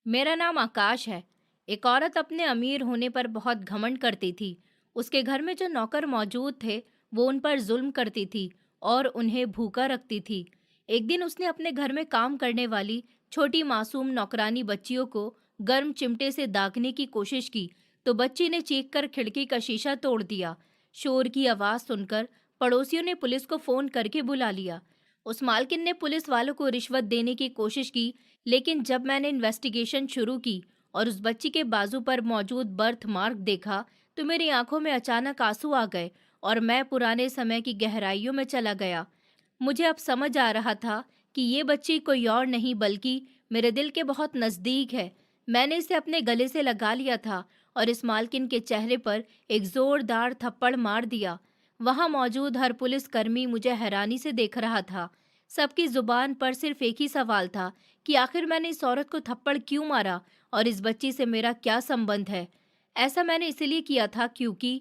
मेरा नाम आकाश है। एक औरत अपने अमीर होने पर बहुत घमंड करती थी। उसके घर में जो नौकर मौजूद थे, वो उन पर जुल्म करती थी और उन्हें भूखा रखती थी। एक दिन उसने अपने घर में काम करने वाली छोटी मासूम नौकरानी बच्चियों को गर्म चिमटे से दागने की कोशिश की, तो बच्ची ने चीख कर खिड़की का शीशा तोड़ दिया। शोर की आवाज़ सुनकर पड़ोसियों ने पुलिस को फ़ोन करके बुला लिया। उस मालकिन ने पुलिस वालों को रिश्वत देने की कोशिश की, लेकिन जब मैंने इन्वेस्टिगेशन शुरू की और उस बच्ची के बाजू पर मौजूद बर्थ मार्क देखा, तो मेरी आंखों में अचानक आंसू आ गए और मैं पुराने समय की गहराइयों में चला गया। मुझे अब समझ आ रहा था कि ये बच्ची कोई और नहीं बल्कि मेरे दिल के बहुत नज़दीक है। मैंने इसे अपने गले से लगा लिया था और इस मालकिन के चेहरे पर एक जोरदार थप्पड़ मार दिया। वहां मौजूद हर पुलिसकर्मी मुझे हैरानी से देख रहा था। सबकी जुबान पर सिर्फ एक ही सवाल था कि आखिर मैंने इस औरत को थप्पड़ क्यों मारा और इस बच्ची से मेरा क्या संबंध है। ऐसा मैंने इसलिए किया था क्योंकि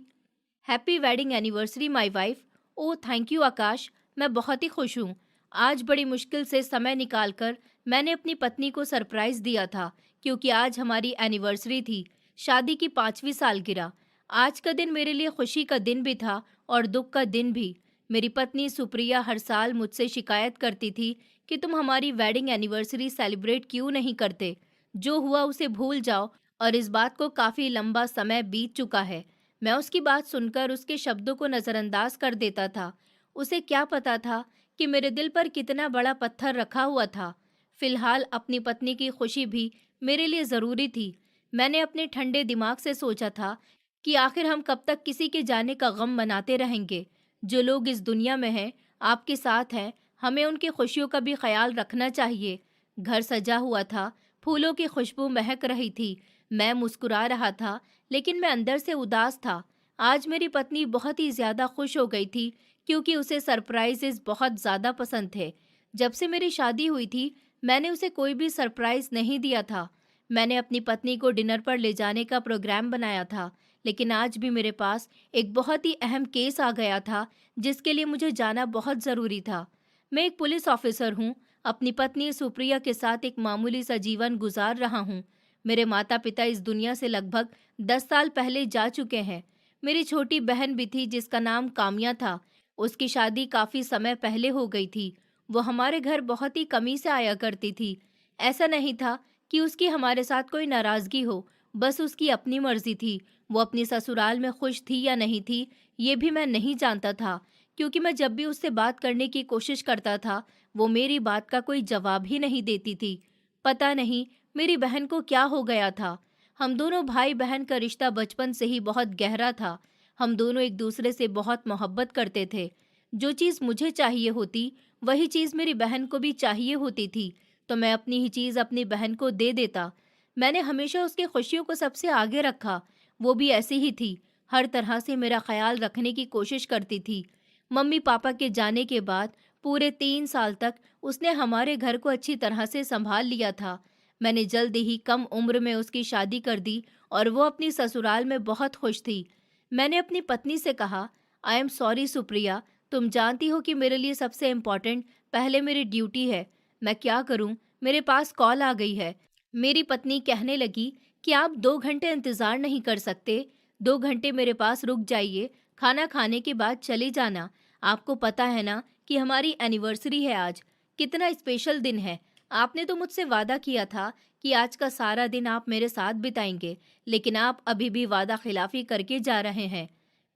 happy wedding anniversary my wife. Oh thank you Akash, मैं बहुत ही खुश हूँ। आज बड़ी मुश्किल से समय निकालकर मैंने अपनी पत्नी को सरप्राइज दिया था, क्योंकि आज हमारी एनिवर्सरी थी, शादी की 5वीं सालगिरह। आज का दिन मेरे लिए खुशी का दिन भी था और दुख का दिन भी। मेरी पत्नी सुप्रिया हर साल मुझसे शिकायत करती थी कि तुम हमारी वेडिंग एनिवर्सरी सेलिब्रेट क्यों नहीं करते। जो हुआ उसे भूल जाओ, और इस बात को काफ़ी लंबा समय बीत चुका है। मैं उसकी बात सुनकर उसके शब्दों को नज़रअंदाज कर देता था। उसे क्या पता था कि मेरे दिल पर कितना बड़ा पत्थर रखा हुआ था। फिलहाल अपनी पत्नी की खुशी भी मेरे लिए ज़रूरी थी। मैंने अपने ठंडे दिमाग से सोचा था कि आखिर हम कब तक किसी के जाने का गम मनाते रहेंगे। जो लोग इस दुनिया में हैं, आपके साथ हैं, हमें उनकी खुशियों का भी ख्याल रखना चाहिए। घर सजा हुआ था, फूलों की खुशबू महक रही थी। मैं मुस्कुरा रहा था, लेकिन मैं अंदर से उदास था। आज मेरी पत्नी बहुत ही ज़्यादा खुश हो गई थी, क्योंकि उसे सरप्राइजेस बहुत ज़्यादा पसंद थे। जब से मेरी शादी हुई थी, मैंने उसे कोई भी सरप्राइज़ नहीं दिया था। मैंने अपनी पत्नी को डिनर पर ले जाने का प्रोग्राम बनाया था, लेकिन आज भी मेरे पास एक बहुत ही अहम केस आ गया था, जिसके लिए मुझे जाना बहुत ज़रूरी था। मैं एक पुलिस ऑफिसर हूँ, अपनी पत्नी सुप्रिया के साथ एक मामूली सा जीवन गुजार रहा हूँ। मेरे माता-पिता इस दुनिया से लगभग 10 साल पहले जा चुके हैं। मेरी छोटी बहन भी थी जिसका नाम काम्या था। उसकी शादी काफ़ी समय पहले हो गई थी। वो हमारे घर बहुत ही कमी से आया करती थी। ऐसा नहीं था कि उसकी हमारे साथ कोई नाराज़गी हो, बस उसकी अपनी मर्ज़ी थी। वो अपनी ससुराल में खुश थी या नहीं थी, ये भी मैं नहीं जानता था, क्योंकि मैं जब भी उससे बात करने की कोशिश करता था, वो मेरी बात का कोई जवाब ही नहीं देती थी। पता नहीं मेरी बहन को क्या हो गया था। हम दोनों भाई बहन का रिश्ता बचपन से ही बहुत गहरा था। हम दोनों एक दूसरे से बहुत मोहब्बत करते थे। जो चीज़ मुझे चाहिए होती, वही चीज़ मेरी बहन को भी चाहिए होती थी, तो मैं अपनी ही चीज़ अपनी बहन को दे देता। मैंने हमेशा उसकी खुशियों को सबसे आगे रखा। वो भी ऐसी ही थी, हर तरह से मेरा ख्याल रखने की कोशिश करती थी। मम्मी पापा के जाने के बाद पूरे 3 साल तक उसने हमारे घर को अच्छी तरह से संभाल लिया था। मैंने जल्द ही कम उम्र में उसकी शादी कर दी और वो अपनी ससुराल में बहुत खुश थी। मैंने अपनी पत्नी से कहा, आई एम सॉरी सुप्रिया, तुम जानती हो कि मेरे लिए सबसे इम्पोर्टेंट पहले मेरी ड्यूटी है। मैं क्या करूं, मेरे पास कॉल आ गई है। मेरी पत्नी कहने लगी कि आप 2 घंटे इंतज़ार नहीं कर सकते, 2 घंटे मेरे पास रुक जाइए, खाना खाने के बाद चले जाना। आपको पता है ना कि हमारी एनिवर्सरी है आज, कितना स्पेशल दिन है। आपने तो मुझसे वादा किया था कि आज का सारा दिन आप मेरे साथ बिताएंगे, लेकिन आप अभी भी वादा खिलाफी करके जा रहे हैं।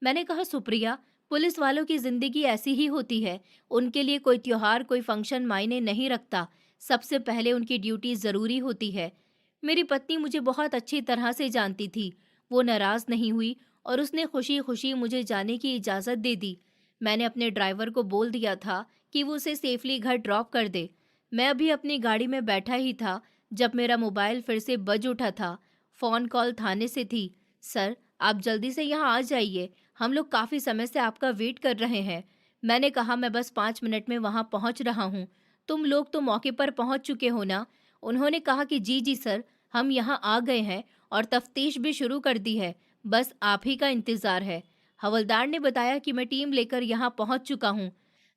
मैंने कहा, सुप्रिया, पुलिस वालों की जिंदगी ऐसी ही होती है। उनके लिए कोई त्योहार, कोई फंक्शन मायने नहीं रखता। सबसे पहले उनकी ड्यूटी ज़रूरी होती है। मेरी पत्नी मुझे बहुत अच्छी तरह से जानती थी। वो नाराज़ नहीं हुई और उसने खुशी खुशी मुझे जाने की इजाज़त दे दी। मैंने अपने ड्राइवर को बोल दिया था कि वो उसे सेफली घर ड्रॉप कर दे। मैं अभी अपनी गाड़ी में बैठा ही था जब मेरा मोबाइल फिर से बज उठा था। फ़ोन कॉल थाने से थी। सर, आप जल्दी से यहाँ आ जाइए, हम लोग काफ़ी समय से आपका वेट कर रहे हैं। मैंने कहा, मैं बस 5 मिनट में वहाँ पहुँच रहा हूँ। तुम लोग तो मौके पर पहुँच चुके हो ना? उन्होंने कहा कि जी जी सर, हम यहाँ आ गए हैं और तफ्तीश भी शुरू कर दी है, बस आप ही का इंतज़ार है। हवलदार ने बताया कि मैं टीम लेकर यहाँ पहुँच चुका हूँ।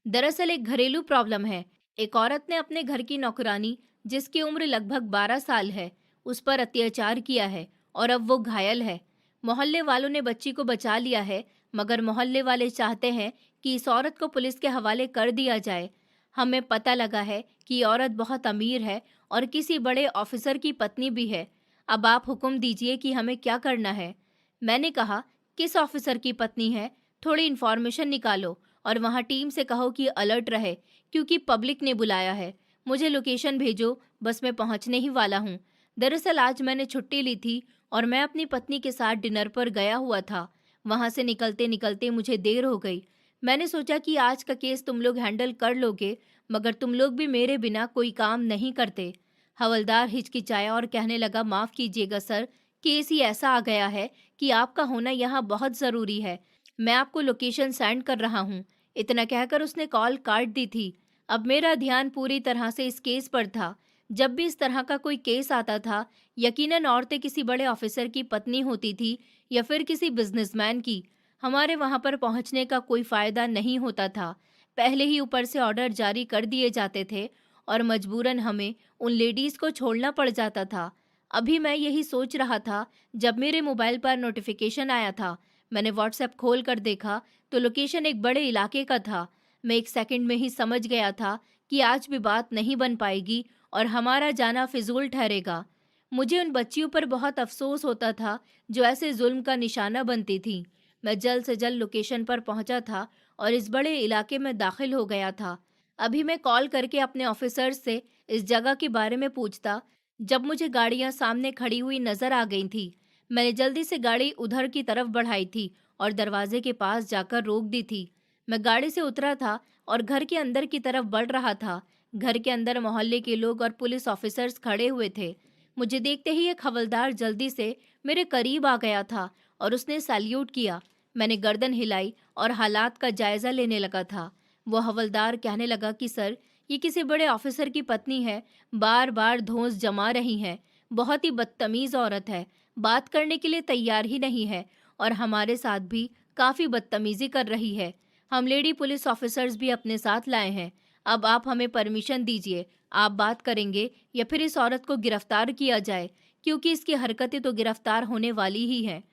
दरअसल एक घरेलू प्रॉब्लम है। एक औरत ने अपने घर की नौकरानी, जिसकी उम्र लगभग 12 साल है, उस पर अत्याचार किया है और अब वो घायल है। मोहल्ले वालों ने बच्ची को बचा लिया है, मगर मोहल्ले वाले चाहते हैं कि इस औरत को पुलिस के हवाले कर दिया जाए। हमें पता लगा है कि ये औरत बहुत अमीर है और किसी बड़े ऑफिसर की पत्नी भी है। अब आप हुक्म दीजिए कि हमें क्या करना है। मैंने कहा, किस ऑफिसर की पत्नी है? थोड़ी इन्फॉर्मेशन निकालो और वहाँ टीम से कहो कि अलर्ट रहे, क्योंकि पब्लिक ने बुलाया है। मुझे लोकेशन भेजो, बस मैं पहुँचने ही वाला हूँ। दरअसल आज मैंने छुट्टी ली थी और मैं अपनी पत्नी के साथ डिनर पर गया हुआ था। वहाँ से निकलते निकलते मुझे देर हो गई। मैंने सोचा कि आज का केस तुम लोग हैंडल कर लोगे, मगर तुम लोग भी मेरे बिना कोई काम नहीं करते। हवलदार हिचकिचाया और कहने लगा, माफ़ कीजिएगा सर, केस ही ऐसा आ गया है कि आपका होना यहाँ बहुत ज़रूरी है। मैं आपको लोकेशन सेंड कर रहा हूँ। इतना कहकर उसने कॉल काट दी थी। अब मेरा ध्यान पूरी तरह से इस केस पर था। जब भी इस तरह का कोई केस आता था, यकीनन औरतें किसी बड़े ऑफिसर की पत्नी होती थी या फिर किसी बिजनेसमैन की। हमारे वहां पर पहुंचने का कोई फायदा नहीं होता था। पहले ही ऊपर से ऑर्डर जारी कर दिए जाते थे और मजबूरन हमें उन लेडीज को छोड़ना पड़ जाता था। अभी मैं यही सोच रहा था जब मेरे मोबाइल पर नोटिफिकेशन आया था। मैंने व्हाट्सएप खोल कर देखा तो लोकेशन एक बड़े इलाके का था। मैं एक सेकंड में ही समझ गया था कि आज भी बात नहीं बन पाएगी और हमारा जाना फिजूल ठहरेगा। मुझे उन बच्चियों पर बहुत अफसोस होता था जो ऐसे जुल्म का निशाना बनती थीं। मैं जल्द से जल्द लोकेशन पर पहुंचा था और इस बड़े इलाके में दाखिल हो गया था। अभी मैं कॉल करके अपने ऑफिसर्स से इस जगह के बारे में पूछता, जब मुझे गाड़ियां सामने खड़ी हुई नजर आ गई थी। मैंने जल्दी से गाड़ी उधर की तरफ बढ़ाई थी और दरवाजे के पास जाकर रोक दी थी। मैं गाड़ी से उतरा था और घर के अंदर की तरफ बढ़ रहा था। घर के अंदर मोहल्ले के लोग और पुलिस ऑफिसर्स खड़े हुए थे। मुझे देखते ही एक हवलदार जल्दी से मेरे करीब आ गया था और उसने सैल्यूट किया। मैंने गर्दन हिलाई और हालात का जायजा लेने लगा था। वो हवलदार कहने लगा कि सर, ये किसी बड़े ऑफिसर की पत्नी है, बार बार धौंस जमा रही है, बहुत ही बदतमीज औरत है, बात करने के लिए तैयार ही नहीं है और हमारे साथ भी काफी बदतमीजी कर रही है। हम लेडी पुलिस ऑफिसर्स भी अपने साथ लाए हैं। अब आप हमें परमिशन दीजिए, आप बात करेंगे या फिर इस औरत को गिरफ्तार किया जाए, क्योंकि इसकी हरकतें तो गिरफ्तार होने वाली ही हैं।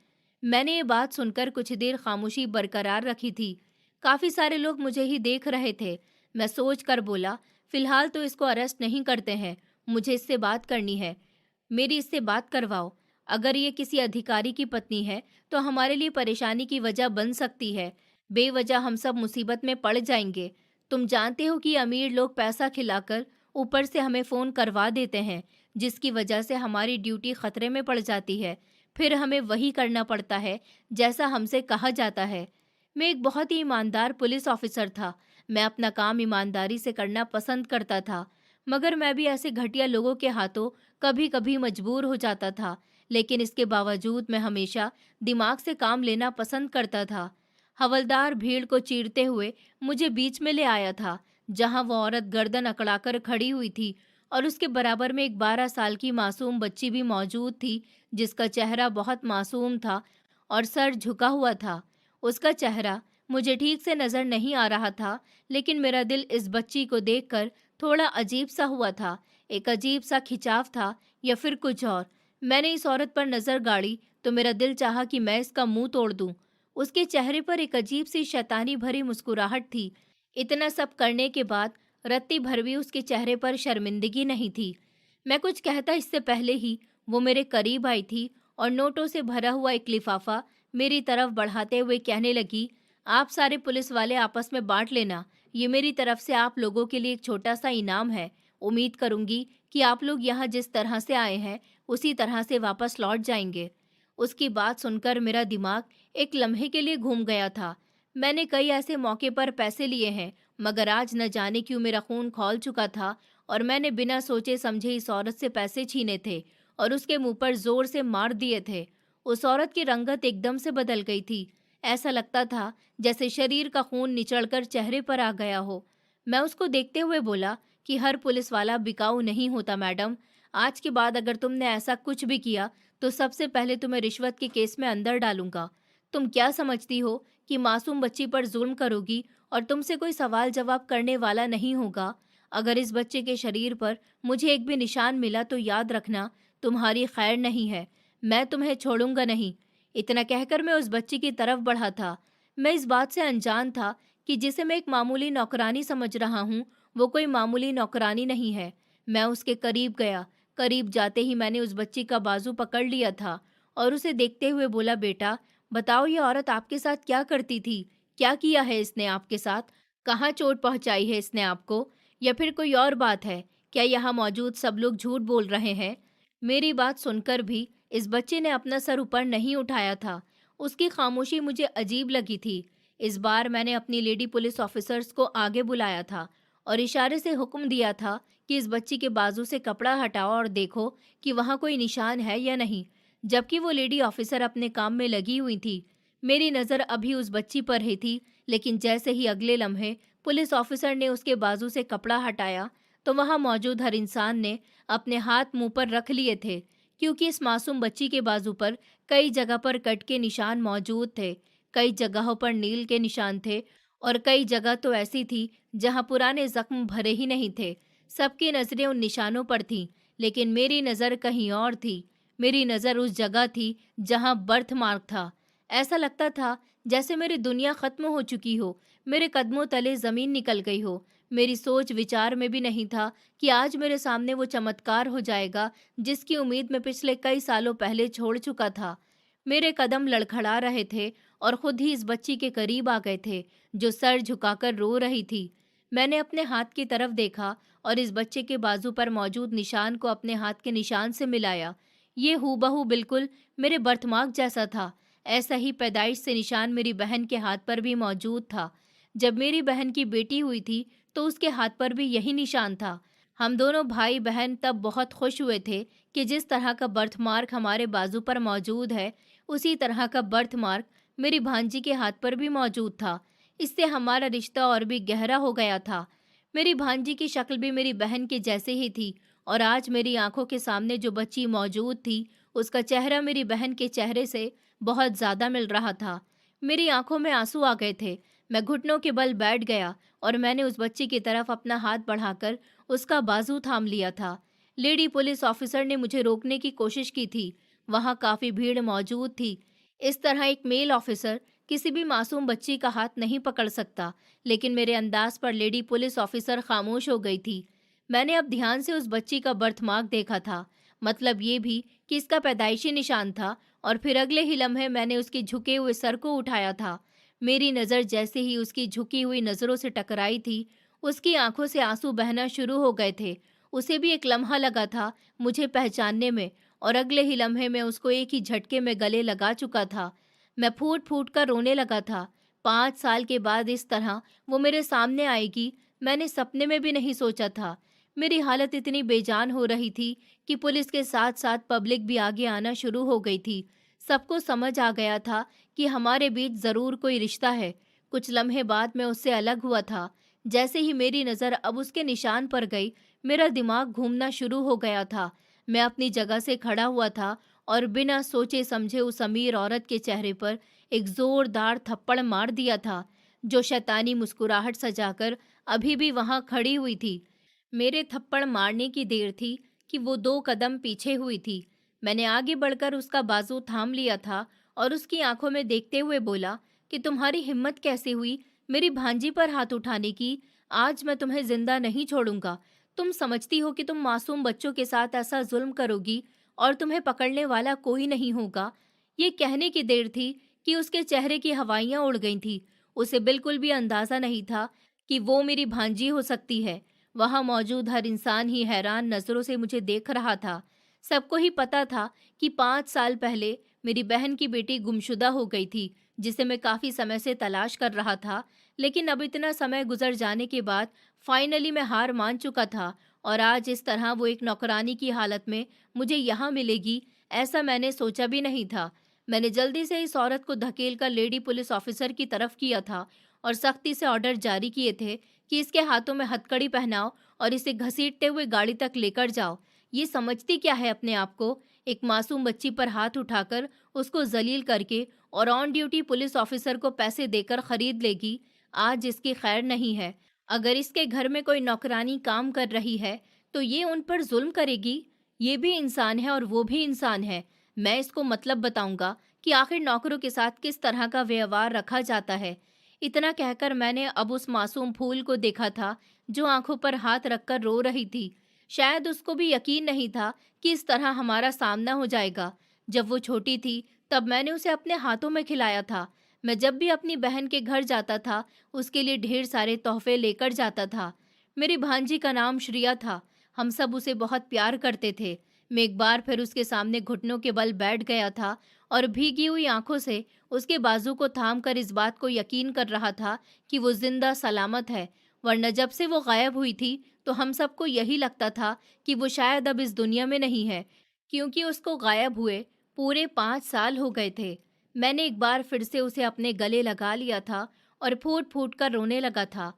मैंने ये बात सुनकर कुछ देर खामोशी बरकरार रखी थी। काफी सारे लोग मुझे ही देख रहे थे। मैं सोच कर बोला, फिलहाल तो इसको अरेस्ट नहीं करते हैं, मुझे इससे बात करनी है। मेरी इससे बात करवाओ। अगर ये किसी अधिकारी की पत्नी है तो हमारे लिए परेशानी की वजह बन सकती है। बेवजह हम सब मुसीबत में पड़ जाएंगे। तुम जानते हो कि अमीर लोग पैसा खिलाकर ऊपर से हमें फ़ोन करवा देते हैं, जिसकी वजह से हमारी ड्यूटी खतरे में पड़ जाती है। फिर हमें वही करना पड़ता है जैसा हमसे कहा जाता है। मैं एक बहुत ही ईमानदार पुलिस ऑफिसर था। मैं अपना काम ईमानदारी से करना पसंद करता था, मगर मैं भी ऐसे घटिया लोगों के हाथों कभी कभी मजबूर हो जाता था। लेकिन इसके बावजूद मैं हमेशा दिमाग से काम लेना पसंद करता था। हवलदार भीड़ को चीरते हुए मुझे बीच में ले आया था, जहां वो औरत गर्दन अकड़ाकर खड़ी हुई थी और उसके बराबर में एक 12 साल की मासूम बच्ची भी मौजूद थी, जिसका चेहरा बहुत मासूम था और सर झुका हुआ था। उसका चेहरा मुझे ठीक से नजर नहीं आ रहा था, लेकिन मेरा दिल इस बच्ची को देखकर थोड़ा अजीब सा हुआ था। एक अजीब सा खिंचाव था या फिर कुछ और। मैंने इस औरत पर नजर गाड़ी तो मेरा दिल चाहा कि मैं इसका मुंह तोड़ दूं। उसके चेहरे पर एक अजीब सी शैतानी भरी मुस्कुराहट थी। इतना सब करने के बाद रत्ती भर भी उसके चेहरे पर शर्मिंदगी नहीं थी। मैं कुछ कहता इससे पहले ही वो मेरे करीब आई थी और नोटों से भरा हुआ एक लिफाफा मेरी तरफ बढ़ाते हुए कहने लगी, आप सारे पुलिस वाले आपस में बांट लेना, ये मेरी तरफ से आप लोगों के लिए एक छोटा सा इनाम है। उम्मीद करूंगी कि आप लोग यहाँ जिस तरह से आए हैं उसी तरह से वापस लौट जाएंगे। उसकी बात सुनकर मेरा दिमाग एक लम्हे के लिए घूम गया था। मैंने कई ऐसे मौके पर पैसे लिए हैं, मगर आज न जाने क्यों मेरा खून खौल चुका था और मैंने बिना सोचे समझे इस औरत से पैसे छीने थे और उसके मुंह पर जोर से मार दिए थे। उस औरत की रंगत एकदम से बदल गई थी। ऐसा लगता था जैसे शरीर का खून निचड़कर चेहरे पर आ गया हो। मैं उसको देखते हुए बोला कि हर पुलिस वाला बिकाऊ नहीं होता मैडम। आज के बाद अगर तुमने ऐसा कुछ भी किया तो सबसे पहले तुम्हें रिश्वत के केस में अंदर डालूंगा। तुम क्या समझती हो कि मासूम बच्ची पर जुल्म करोगी और तुमसे कोई सवाल जवाब करने वाला नहीं होगा? अगर इस बच्चे के शरीर पर मुझे एक भी निशान मिला तो याद रखना, तुम्हारी खैर नहीं है, मैं तुम्हें छोड़ूंगा नहीं। इतना कहकर मैं उस बच्ची की तरफ बढ़ा था। मैं इस बात से अनजान था कि जिसे मैं एक मामूली नौकरानी समझ रहा हूँ, वो कोई मामूली नौकरानी नहीं है। मैं उसके करीब गया। करीब जाते ही मैंने उस बच्ची का बाजू पकड़ लिया था और उसे देखते हुए बोला, बेटा, बताओ ये औरत आपके साथ क्या करती थी? क्या किया है इसने आपके साथ? कहाँ चोट पहुँचाई है इसने आपको? या फिर कोई और बात है? क्या यहाँ मौजूद सब लोग झूठ बोल रहे हैं? मेरी बात सुनकर भी इस बच्चे ने अपना सर ऊपर नहीं उठाया था। उसकी खामोशी मुझे अजीब लगी थी। इस बार मैंने अपनी लेडी पुलिस ऑफिसर्स को आगे बुलाया था और इशारे से हुक्म दिया था कि इस बच्ची के बाजू से कपड़ा हटाओ और देखो कि वहाँ कोई निशान है या नहीं। जबकि वो लेडी ऑफिसर अपने काम में लगी हुई थी, मेरी नज़र अभी उस बच्ची पर ही थी। लेकिन जैसे ही अगले लम्हे पुलिस ऑफिसर ने उसके बाजू से कपड़ा हटाया, तो वहाँ मौजूद हर इंसान ने अपने हाथ मुंह पर रख लिए थे, क्योंकि इस मासूम बच्ची के बाजू पर कई जगह पर कट के निशान मौजूद थे। कई जगहों पर नील के निशान थे और कई जगह तो ऐसी थी जहां पुराने जख्म भरे ही नहीं थे। सबकी नज़रें उन निशानों पर थीं, लेकिन मेरी नज़र कहीं और थी। मेरी नज़र उस जगह थी जहां बर्थ मार्क था। ऐसा लगता था जैसे मेरी दुनिया खत्म हो चुकी हो, मेरे कदमों तले ज़मीन निकल गई हो। मेरी सोच विचार में भी नहीं था कि आज मेरे सामने वो चमत्कार हो जाएगा जिसकी उम्मीद मैं पिछले कई सालों पहले छोड़ चुका था। मेरे कदम लड़खड़ा रहे थे और खुद ही इस बच्ची के करीब आ गए थे, जो सर झुकाकर रो रही थी। मैंने अपने हाथ की तरफ देखा और इस बच्चे के बाजू पर मौजूद निशान को अपने हाथ के निशान से मिलाया। ये हूबहू बिल्कुल मेरे बर्थमार्क जैसा था। ऐसा ही पैदाइश से निशान मेरी बहन के हाथ पर भी मौजूद था। जब मेरी बहन की बेटी हुई थी तो उसके हाथ पर भी यही निशान था। हम दोनों भाई बहन तब बहुत खुश हुए थे कि जिस तरह का बर्थमार्क हमारे बाजू पर मौजूद है, उसी तरह का बर्थमार्क मेरी भांजी के हाथ पर भी मौजूद था। इससे हमारा रिश्ता और भी गहरा हो गया था। मेरी भांजी की शक्ल भी मेरी बहन के जैसे ही थी और आज मेरी आंखों के सामने जो बच्ची मौजूद थी, उसका चेहरा मेरी बहन के चेहरे से बहुत ज़्यादा मिल रहा था। मेरी आंखों में आंसू आ गए थे। मैं घुटनों के बल बैठ गया और मैंने उस बच्ची की तरफ अपना हाथ बढ़ाकर उसका बाजू थाम लिया था। लेडी पुलिस ऑफिसर ने मुझे रोकने की कोशिश की थी। वहाँ काफ़ी भीड़ मौजूद थी। इस तरह एक मेल ऑफिसर किसी भी मासूम बच्ची का हाथ नहीं पकड़ सकता, लेकिन मेरे अंदाज पर लेडी पुलिस ऑफिसर खामोश हो गई थी। मैंने अब ध्यान से उस बच्ची का बर्थमार्क देखा था, मतलब ये भी कि इसका पैदाइशी निशान था, और फिर अगले ही लम्हे मैंने उसके झुके हुए सर को उठाया था। मेरी नज़र जैसे ही उसकी झुकी हुई नज़रों से टकराई थी, उसकी आंखों से आंसू बहना शुरू हो गए थे। उसे भी एक लम्हा लगा था मुझे पहचानने में, और अगले ही लम्हे में उसको एक ही झटके में गले लगा चुका था। मैं फूट फूट कर रोने लगा था। 5 साल के बाद इस तरह वो मेरे सामने आएगी, मैंने सपने में भी नहीं सोचा था। मेरी हालत इतनी बेजान हो रही थी कि पुलिस के साथ साथ पब्लिक भी आगे आना शुरू हो गई थी। सबको समझ आ गया था कि हमारे बीच ज़रूर कोई रिश्ता है। कुछ लम्हे बाद मैं उससे अलग हुआ था। जैसे ही मेरी नज़र अब उसके निशान पर गई, मेरा दिमाग घूमना शुरू हो गया था। मैं अपनी जगह से खड़ा हुआ था और बिना सोचे समझे उस अमीर औरत के चेहरे पर एक ज़ोरदार थप्पड़ मार दिया था, जो शैतानी मुस्कुराहट सजाकर अभी भी वहाँ खड़ी हुई थी। मेरे थप्पड़ मारने की देर थी कि वो 2 कदम पीछे हुई थी। मैंने आगे बढ़कर उसका बाजू थाम लिया था और उसकी आंखों में देखते हुए बोला कि तुम्हारी हिम्मत कैसे हुई मेरी भांजी पर हाथ उठाने की? आज मैं तुम्हें जिंदा नहीं छोड़ूंगा। तुम समझती हो कि तुम मासूम बच्चों के साथ ऐसा जुल्म करोगी और तुम्हें पकड़ने वाला कोई नहीं होगा? ये कहने की देर थी कि उसके चेहरे की हवाइयां उड़ गई थी। उसे बिल्कुल भी अंदाजा नहीं था कि वो मेरी भांजी हो सकती है। वहां मौजूद हर इंसान ही हैरान नजरों से मुझे देख रहा था। सबको ही पता था कि 5 साल पहले मेरी बहन की बेटी गुमशुदा हो गई थी, जिसे मैं काफी समय से तलाश कर रहा था। लेकिन अब इतना समय गुजर जाने के बाद फाइनली मैं हार मान चुका था, और आज इस तरह वो एक नौकरानी की हालत में मुझे यहाँ मिलेगी, ऐसा मैंने सोचा भी नहीं था। मैंने जल्दी से इस औरत को धकेल कर लेडी पुलिस ऑफिसर की तरफ किया था और सख्ती से ऑर्डर जारी किए थे कि इसके हाथों में हथकड़ी पहनाओ और इसे घसीटते हुए गाड़ी तक लेकर जाओ। ये समझती क्या है अपने आप को? एक मासूम बच्ची पर हाथ उठाकर उसको जलील करके और ऑन ड्यूटी पुलिस ऑफिसर को पैसे देकर खरीद लेगी। आज इसकी खैर नहीं है। अगर इसके घर में कोई नौकरानी काम कर रही है तो ये उन पर जुल्म करेगी। ये भी इंसान है और वो भी इंसान है। मैं इसको मतलब बताऊंगा कि आखिर नौकरों के साथ किस तरह का व्यवहार रखा जाता है। इतना कहकर मैंने अब उस मासूम फूल को देखा था जो आंखों पर हाथ रखकर रो रही थी। शायद उसको भी यकीन नहीं था कि इस तरह हमारा सामना हो जाएगा। जब वो छोटी थी तब मैंने उसे अपने हाथों में खिलाया था। मैं जब भी अपनी बहन के घर जाता था उसके लिए ढेर सारे तोहफे लेकर जाता था। मेरी भांजी का नाम श्रिया था। हम सब उसे बहुत प्यार करते थे। मैं एक बार फिर उसके सामने घुटनों के बल बैठ गया था और भीगी हुई आंखों से उसके बाजू को थाम कर इस बात को यकीन कर रहा था कि वो जिंदा सलामत है। वरना जब से वो गायब हुई थी तो हम सबको यही लगता था कि वो शायद अब इस दुनिया में नहीं है, क्योंकि उसको गायब हुए पूरे 5 साल हो गए थे। मैंने एक बार फिर से उसे अपने गले लगा लिया था और फूट फूट कर रोने लगा था।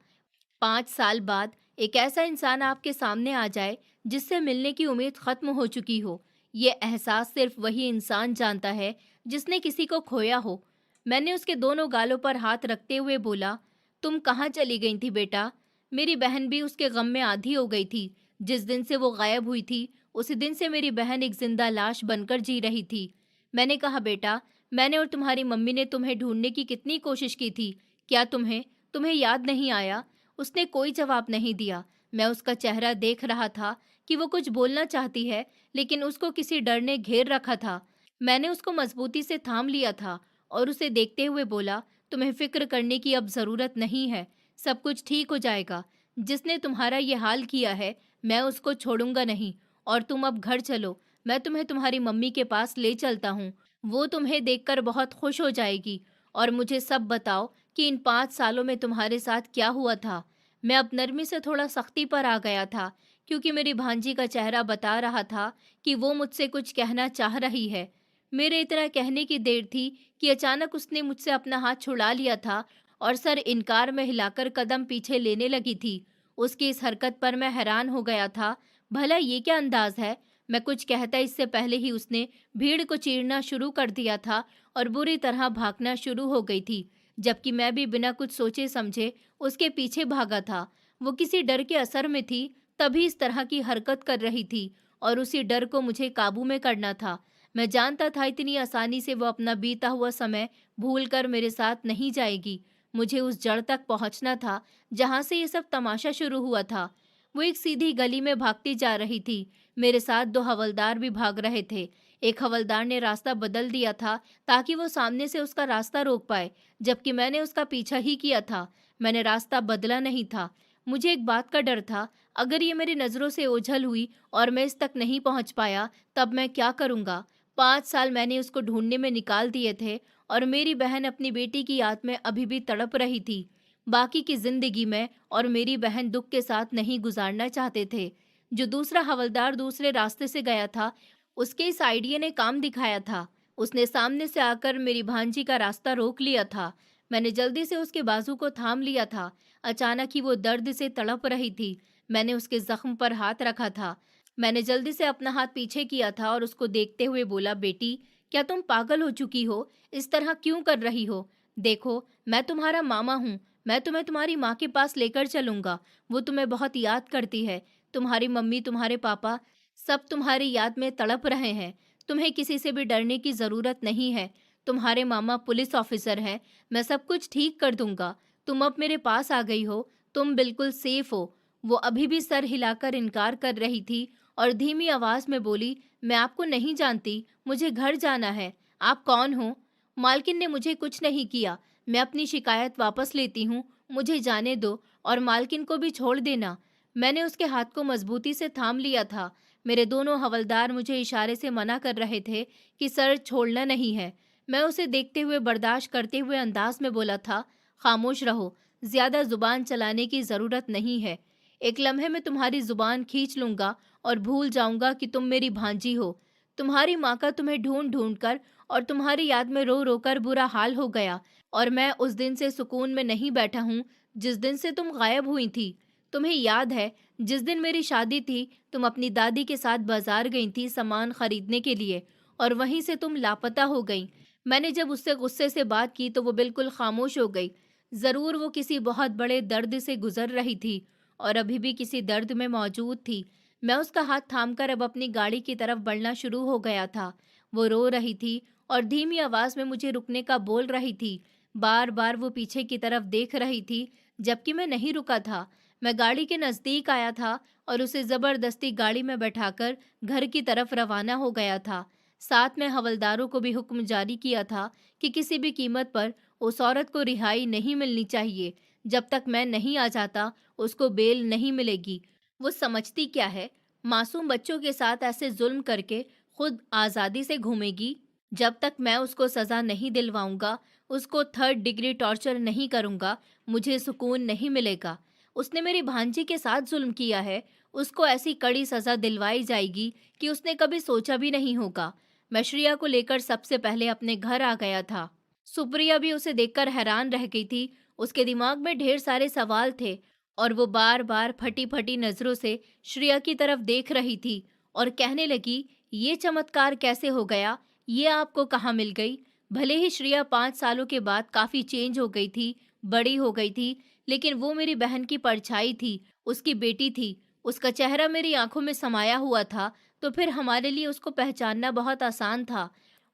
5 साल बाद एक ऐसा इंसान आपके सामने आ जाए जिससे मिलने की उम्मीद खत्म हो चुकी हो, ये एहसास सिर्फ वही इंसान जानता है जिसने किसी को खोया हो। मैंने उसके दोनों गालों पर हाथ रखते हुए बोला, तुम कहाँ चली गई थी बेटा? मेरी बहन भी उसके गम में आधी हो गई थी। जिस दिन से वो गायब हुई थी उसी दिन से मेरी बहन एक जिंदा लाश बनकर जी रही थी। मैंने कहा, बेटा, मैंने और तुम्हारी मम्मी ने तुम्हें ढूंढने की कितनी कोशिश की थी, क्या तुम्हें तुम्हें याद नहीं आया? उसने कोई जवाब नहीं दिया। मैं उसका चेहरा देख रहा था कि वो कुछ बोलना चाहती है, लेकिन उसको किसी डर ने घेर रखा था। मैंने उसको मजबूती से थाम लिया था और उसे देखते हुए बोला, तुम्हें फिक्र करने की अब जरूरत नहीं है, सब कुछ ठीक हो जाएगा। जिसने तुम्हारा ये हाल किया है मैं उसको छोड़ूंगा नहीं। और तुम अब घर चलो, मैं तुम्हें तुम्हारी मम्मी के पास ले चलता हूँ। वो तुम्हें देखकर बहुत खुश हो जाएगी। और मुझे सब बताओ कि इन 5 सालों में तुम्हारे साथ क्या हुआ था। मैं अब नरमी से थोड़ा सख्ती पर आ गया था, क्योंकि मेरी भांजी का चेहरा बता रहा था कि वो मुझसे कुछ कहना चाह रही है। मेरे इतना कहने की देर थी कि अचानक उसने मुझसे अपना हाथ छुड़ा लिया था और सर इनकार में हिलाकर कदम पीछे लेने लगी थी। उसकी इस हरकत पर मैं हैरान हो गया था। भला ये क्या अंदाज है? मैं कुछ कहता इससे पहले ही उसने भीड़ को चीरना शुरू कर दिया था और बुरी तरह भागना शुरू हो गई थी, जबकि मैं भी बिना कुछ सोचे समझे उसके पीछे भागा था। वो किसी डर के असर में थी, तभी इस तरह की हरकत कर रही थी और उसी डर को मुझे काबू में करना था। मैं जानता था इतनी आसानी से वो अपना बीता हुआ समय भूलकर मेरे साथ नहीं जाएगी। मुझे उस जड़ तक पहुंचना था जहां से ये सब तमाशा शुरू हुआ था। वो एक सीधी गली में भागती जा रही थी। मेरे साथ 2 हवलदार भी भाग रहे थे। एक हवलदार ने रास्ता बदल दिया था ताकि वो सामने से उसका रास्ता रोक पाए, जबकि मैंने उसका पीछा ही किया था। मैंने रास्ता बदला नहीं था। मुझे एक बात का डर था, अगर ये मेरी नज़रों से ओझल हुई और मैं इस तक नहीं पहुंच पाया, तब मैं क्या करूंगा? 5 साल मैंने उसको ढूंढने में निकाल दिए थे और मेरी बहन अपनी बेटी की याद में अभी भी तड़प रही थी। बाकी की जिंदगी में और मेरी बहन दुख के साथ नहीं गुजारना चाहते थे। जो दूसरा हवलदार दूसरे रास्ते से गया था, उसके इस आइडिया ने काम दिखाया था। उसने सामने से आकर मेरी भांजी का रास्ता रोक लिया था। मैंने जल्दी से उसके बाजू को थाम लिया था। अचानक ही वो दर्द से तड़प रही थी। मैंने उसके जख्म पर हाथ रखा था। मैंने जल्दी से अपना हाथ पीछे किया था और उसको देखते हुए बोला, बेटी, क्या तुम पागल हो चुकी हो? इस तरह क्यों कर रही हो? देखो, मैं तुम्हारा मामा हूँ। मैं तुम्हें तुम्हारी माँ के पास लेकर चलूंगा। वो तुम्हें बहुत याद करती है। तुम्हारी मम्मी, तुम्हारे पापा, सब तुम्हारी याद में तड़प रहे हैं। तुम्हें किसी से भी डरने की जरूरत नहीं है। तुम्हारे मामा पुलिस ऑफिसर हैं। मैं सब कुछ ठीक कर दूंगा। तुम अब मेरे पास आ गई हो। तुम बिल्कुल सेफ हो। वो अभी भी सर हिलाकर इनकार कर रही थी और धीमी आवाज में बोली, मैं आपको नहीं जानती, मुझे घर जाना है। आप कौन हो? मालकिन ने मुझे कुछ नहीं किया। मैं अपनी शिकायत वापस लेती हूँ। मुझे जाने दो और मालकिन को भी छोड़ देना। मैंने उसके हाथ को मजबूती से थाम लिया था। मेरे दोनों हवलदार मुझे इशारे से मना कर रहे थे कि सर छोड़ना नहीं है। मैं उसे देखते हुए बर्दाश्त करते हुए अंदाज में बोला था, खामोश रहो, ज्यादा जुबान चलाने की जरूरत नहीं है। एक लम्हे में तुम्हारी जुबान खींच लूंगा और भूल जाऊंगा कि तुम मेरी भांजी हो। तुम्हारी माँ का तुम्हें ढूंढ ढूंढ कर और तुम्हारी याद में रो रो कर बुरा हाल हो गया और मैं उस दिन से सुकून में नहीं बैठा हूँ जिस दिन से तुम गायब हुई थी। तुम्हें याद है, जिस दिन मेरी शादी थी तुम अपनी दादी के साथ बाजार गई थी सामान खरीदने के लिए और वहीं से तुम लापता हो गई। मैंने जब उससे गुस्से से बात की तो वो बिल्कुल खामोश हो गई। जरूर वो किसी बहुत बड़े दर्द से गुजर रही थी और अभी भी किसी दर्द में मौजूद थी। मैं उसका हाथ थामकर अब अपनी गाड़ी की तरफ बढ़ना शुरू हो गया था। वो रो रही थी और धीमी आवाज में मुझे रुकने का बोल रही थी। बार बार वो पीछे की तरफ देख रही थी, जबकि मैं नहीं रुका था। मैं गाड़ी के नजदीक आया था और उसे जबरदस्ती गाड़ी में बैठाकर घर की तरफ रवाना हो गया था। साथ में हवलदारों को भी हुक्म जारी किया था कि किसी भी कीमत पर उस औरत को रिहाई नहीं मिलनी चाहिए। जब तक मैं नहीं आ जाता, उसको बेल नहीं मिलेगी। वो समझती क्या है? मासूम बच्चों के साथ ऐसे जुल्म करके खुद आज़ादी से घूमेगी। जब तक मैं उसको सज़ा नहीं दिलवाऊंगा, उसको थर्ड डिग्री टॉर्चर नहीं करूंगा, मुझे सुकून नहीं मिलेगा। उसने मेरी भांजी के साथ जुल्म किया है, उसको ऐसी कड़ी सज़ा दिलवाई जाएगी कि उसने कभी सोचा भी नहीं होगा। मैं श्रिया को लेकर सबसे पहले अपने घर आ गया था। सुप्रिया भी उसे देखकर हैरान रह गई थी। उसके दिमाग में ढेर सारे सवाल थे और वो बार बार फटी फटी नजरों से श्रेया की तरफ देख रही थी और कहने लगी, ये चमत्कार कैसे हो गया? ये आपको कहाँ मिल गई? भले ही श्रेया 5 सालों के बाद काफी चेंज हो गई थी, बड़ी हो गई थी, लेकिन वो मेरी बहन की परछाई थी, उसकी बेटी थी। उसका चेहरा मेरी आंखों में समाया हुआ था, तो फिर हमारे लिए उसको पहचानना बहुत आसान था।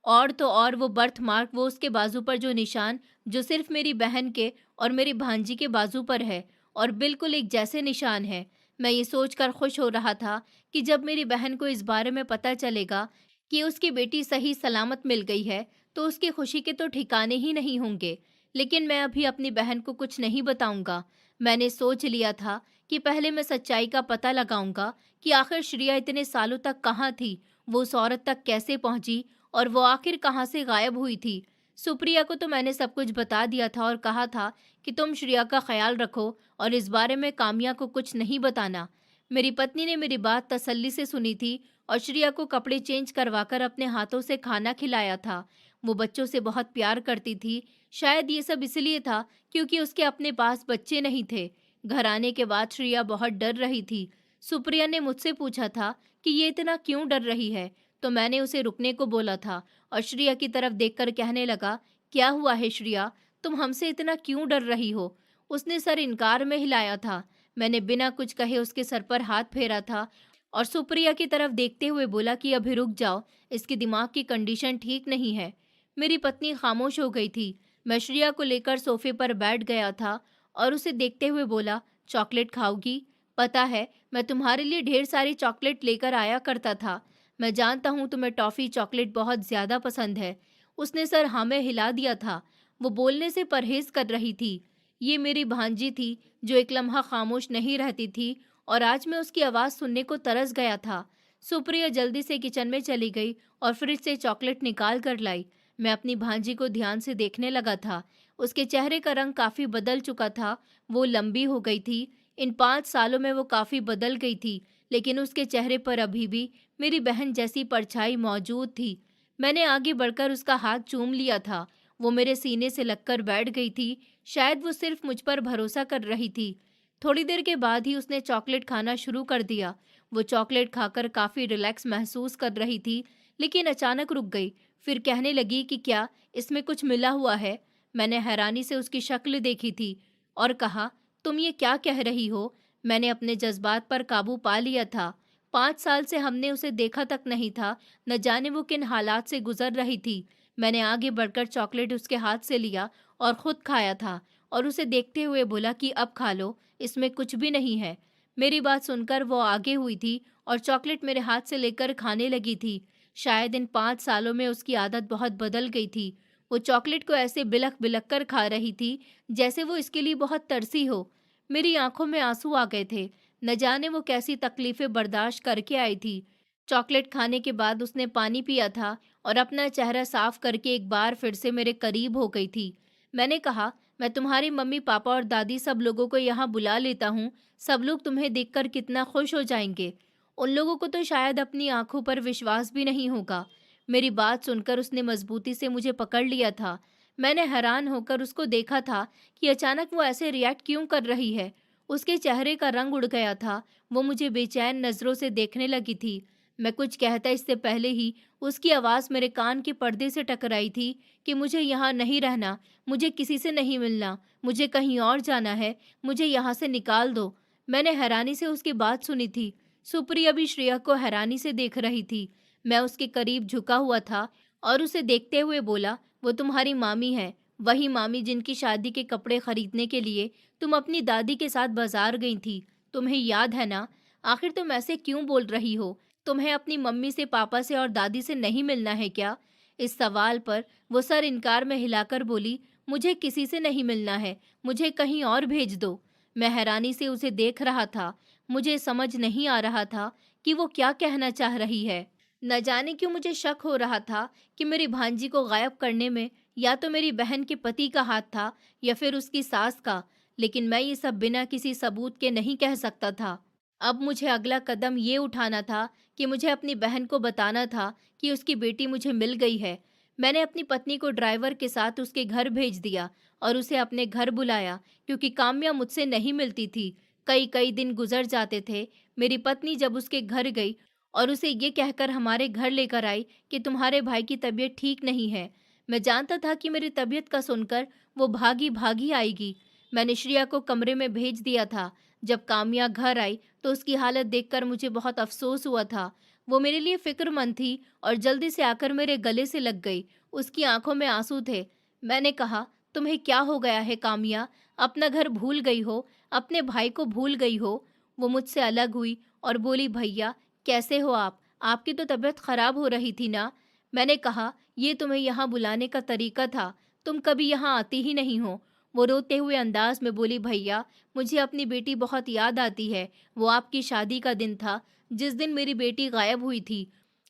और तो और वो बर्थ मार्क, वो उसके बाजू पर जो निशान, जो सिर्फ मेरी बहन के और मेरी भांजी के बाजू पर है और बिल्कुल एक जैसे निशान है। मैं ये सोचकर खुश हो रहा था कि जब मेरी बहन को इस बारे में पता चलेगा कि उसकी बेटी सही सलामत मिल गई है, तो उसकी खुशी के तो ठिकाने ही नहीं होंगे। लेकिन मैं अभी अपनी बहन को कुछ नहीं बताऊंगा। मैंने सोच लिया था कि पहले मैं सच्चाई का पता लगाऊंगा कि आखिर श्रेया इतने सालों तक कहाँ थी, वो उस औरत तक कैसे पहुंची और वो आखिर कहाँ से गायब हुई थी। सुप्रिया को तो मैंने सब कुछ बता दिया था और कहा था कि तुम श्रेया का ख्याल रखो और इस बारे में काम्या को कुछ नहीं बताना। मेरी पत्नी ने मेरी बात तसल्ली से सुनी थी और श्रेया को कपड़े चेंज करवाकर अपने हाथों से खाना खिलाया था। वो बच्चों से बहुत प्यार करती थी। शायद ये सब इसलिए था क्योंकि उसके अपने पास बच्चे नहीं थे। घर आने के बाद श्रेया बहुत डर रही थी। सुप्रिया ने मुझसे पूछा था कि ये इतना क्यों डर रही है, तो मैंने उसे रुकने को बोला था और श्रेया की तरफ देखकर कहने लगा, क्या हुआ है श्रेया, तुम हमसे इतना क्यों डर रही हो? उसने सर इनकार में हिलाया था। मैंने बिना कुछ कहे उसके सर पर हाथ फेरा था और सुप्रिया की तरफ देखते हुए बोला कि अभी रुक जाओ, इसके दिमाग की कंडीशन ठीक नहीं है। मेरी पत्नी खामोश हो गई थी। मैं श्रेया को लेकर सोफे पर बैठ गया था और उसे देखते हुए बोला, चॉकलेट खाओगी? पता है, मैं तुम्हारे लिए ढेर सारी चॉकलेट लेकर आया करता था। मैं जानता हूँ तुम्हें टॉफ़ी चॉकलेट बहुत ज़्यादा पसंद है। उसने सर हाँ में हिला दिया था। वो बोलने से परहेज कर रही थी। ये मेरी भांजी थी जो एक लम्हा खामोश नहीं रहती थी और आज मैं उसकी आवाज़ सुनने को तरस गया था। सुप्रिया जल्दी से किचन में चली गई और फ्रिज से चॉकलेट निकाल कर लाई। मैं अपनी भांजी को ध्यान से देखने लगा था। उसके चेहरे का रंग काफ़ी बदल चुका था। वो लंबी हो गई थी। इन 5 सालों में वो काफ़ी बदल गई थी, लेकिन उसके चेहरे पर अभी भी मेरी बहन जैसी परछाई मौजूद थी। मैंने आगे बढ़कर उसका हाथ चूम लिया था। वो मेरे सीने से लगकर बैठ गई थी। शायद वो सिर्फ मुझ पर भरोसा कर रही थी। थोड़ी देर के बाद ही उसने चॉकलेट खाना शुरू कर दिया। वो चॉकलेट खाकर काफ़ी रिलैक्स महसूस कर रही थी, लेकिन अचानक रुक गई। फिर कहने लगी कि क्या इसमें कुछ मिला हुआ है? मैंने हैरानी से उसकी शक्ल देखी थी और कहा, तुम ये क्या कह रही हो? मैंने अपने जज्बात पर काबू पा लिया था। 5 साल से हमने उसे देखा तक नहीं था। न जाने वो किन हालात से गुजर रही थी। मैंने आगे बढ़कर चॉकलेट उसके हाथ से लिया और खुद खाया था और उसे देखते हुए बोला कि अब खा लो, इसमें कुछ भी नहीं है। मेरी बात सुनकर वो आगे हुई थी और चॉकलेट मेरे हाथ से लेकर खाने लगी थी। शायद इन 5 सालों में उसकी आदत बहुत बदल गई थी। वो चॉकलेट को ऐसे बिलख बिलख कर खा रही थी जैसे वो इसके लिए बहुत तरसी हो। मेरी आंखों में आंसू आ गए थे। न जाने वो कैसी तकलीफें बर्दाश्त करके आई थी। चॉकलेट खाने के बाद उसने पानी पिया था और अपना चेहरा साफ करके एक बार फिर से मेरे करीब हो गई थी। मैंने कहा, मैं तुम्हारी मम्मी पापा और दादी सब लोगों को यहाँ बुला लेता हूँ। सब लोग तुम्हें देखकर कितना खुश हो जाएंगे। उन लोगों को तो शायद अपनी आंखों पर विश्वास भी नहीं होगा। मेरी बात सुनकर उसने मजबूती से मुझे पकड़ लिया था। मैंने हैरान होकर उसको देखा था कि अचानक वो ऐसे रिएक्ट क्यों कर रही है। उसके चेहरे का रंग उड़ गया था। वो मुझे बेचैन नजरों से देखने लगी थी। मैं कुछ कहता इससे पहले ही उसकी आवाज़ मेरे कान के पर्दे से टकराई थी कि मुझे यहाँ नहीं रहना, मुझे किसी से नहीं मिलना, मुझे कहीं और जाना है, मुझे यहाँ से निकाल दो। मैंने हैरानी से उसकी बात सुनी थी। सुप्रिया भी श्रेया को हैरानी से देख रही थी। मैं उसके करीब झुका हुआ था और उसे देखते हुए बोला, वो तुम्हारी मामी है, वही मामी जिनकी शादी के कपड़े खरीदने के लिए तुम अपनी दादी के साथ बाजार गई थी। तुम्हें याद है ना? आखिर तुम ऐसे क्यों बोल रही हो? तुम्हें अपनी मम्मी से, पापा से और दादी से नहीं मिलना है क्या? इस सवाल पर वो सर इनकार में हिलाकर बोली, मुझे किसी से नहीं मिलना है, मुझे कहीं और भेज दो। मैं हैरानी से उसे देख रहा था। मुझे समझ नहीं आ रहा था कि वो क्या कहना चाह रही है। न जाने क्यों मुझे शक हो रहा था कि मेरी भांजी को गायब करने में या तो मेरी बहन के पति का हाथ था या फिर उसकी सास का, लेकिन मैं ये सब बिना किसी सबूत के नहीं कह सकता था। अब मुझे अगला कदम ये उठाना था कि मुझे अपनी बहन को बताना था कि उसकी बेटी मुझे मिल गई है। मैंने अपनी पत्नी को ड्राइवर के साथ उसके घर भेज दिया और उसे अपने घर बुलाया, क्योंकि काम्या मुझसे नहीं मिलती थी। कई कई दिन गुजर जाते थे। मेरी पत्नी जब उसके घर गई और उसे ये कहकर हमारे घर लेकर आई कि तुम्हारे भाई की तबीयत ठीक नहीं है, मैं जानता था कि मेरी तबीयत का सुनकर वो भागी भागी आएगी। मैंने श्रेया को कमरे में भेज दिया था। जब काम्या घर आई तो उसकी हालत देखकर मुझे बहुत अफसोस हुआ था। वो मेरे लिए फिक्रमंद थी और जल्दी से आकर मेरे गले से लग गई। उसकी आंखों में आंसू थे। मैंने कहा, तुम्हें क्या हो गया है काम्या? अपना घर भूल गई हो, अपने भाई को भूल गई हो? वो मुझसे अलग हुई और बोली, भैया कैसे हो आप? आपकी तो तबीयत खराब हो रही थी ना? मैंने कहा, ये तुम्हें यहाँ बुलाने का तरीका था, तुम कभी यहाँ आती ही नहीं हो। वो रोते हुए अंदाज में बोली, भैया मुझे अपनी बेटी बहुत याद आती है। वो आपकी शादी का दिन था जिस दिन मेरी बेटी गायब हुई थी।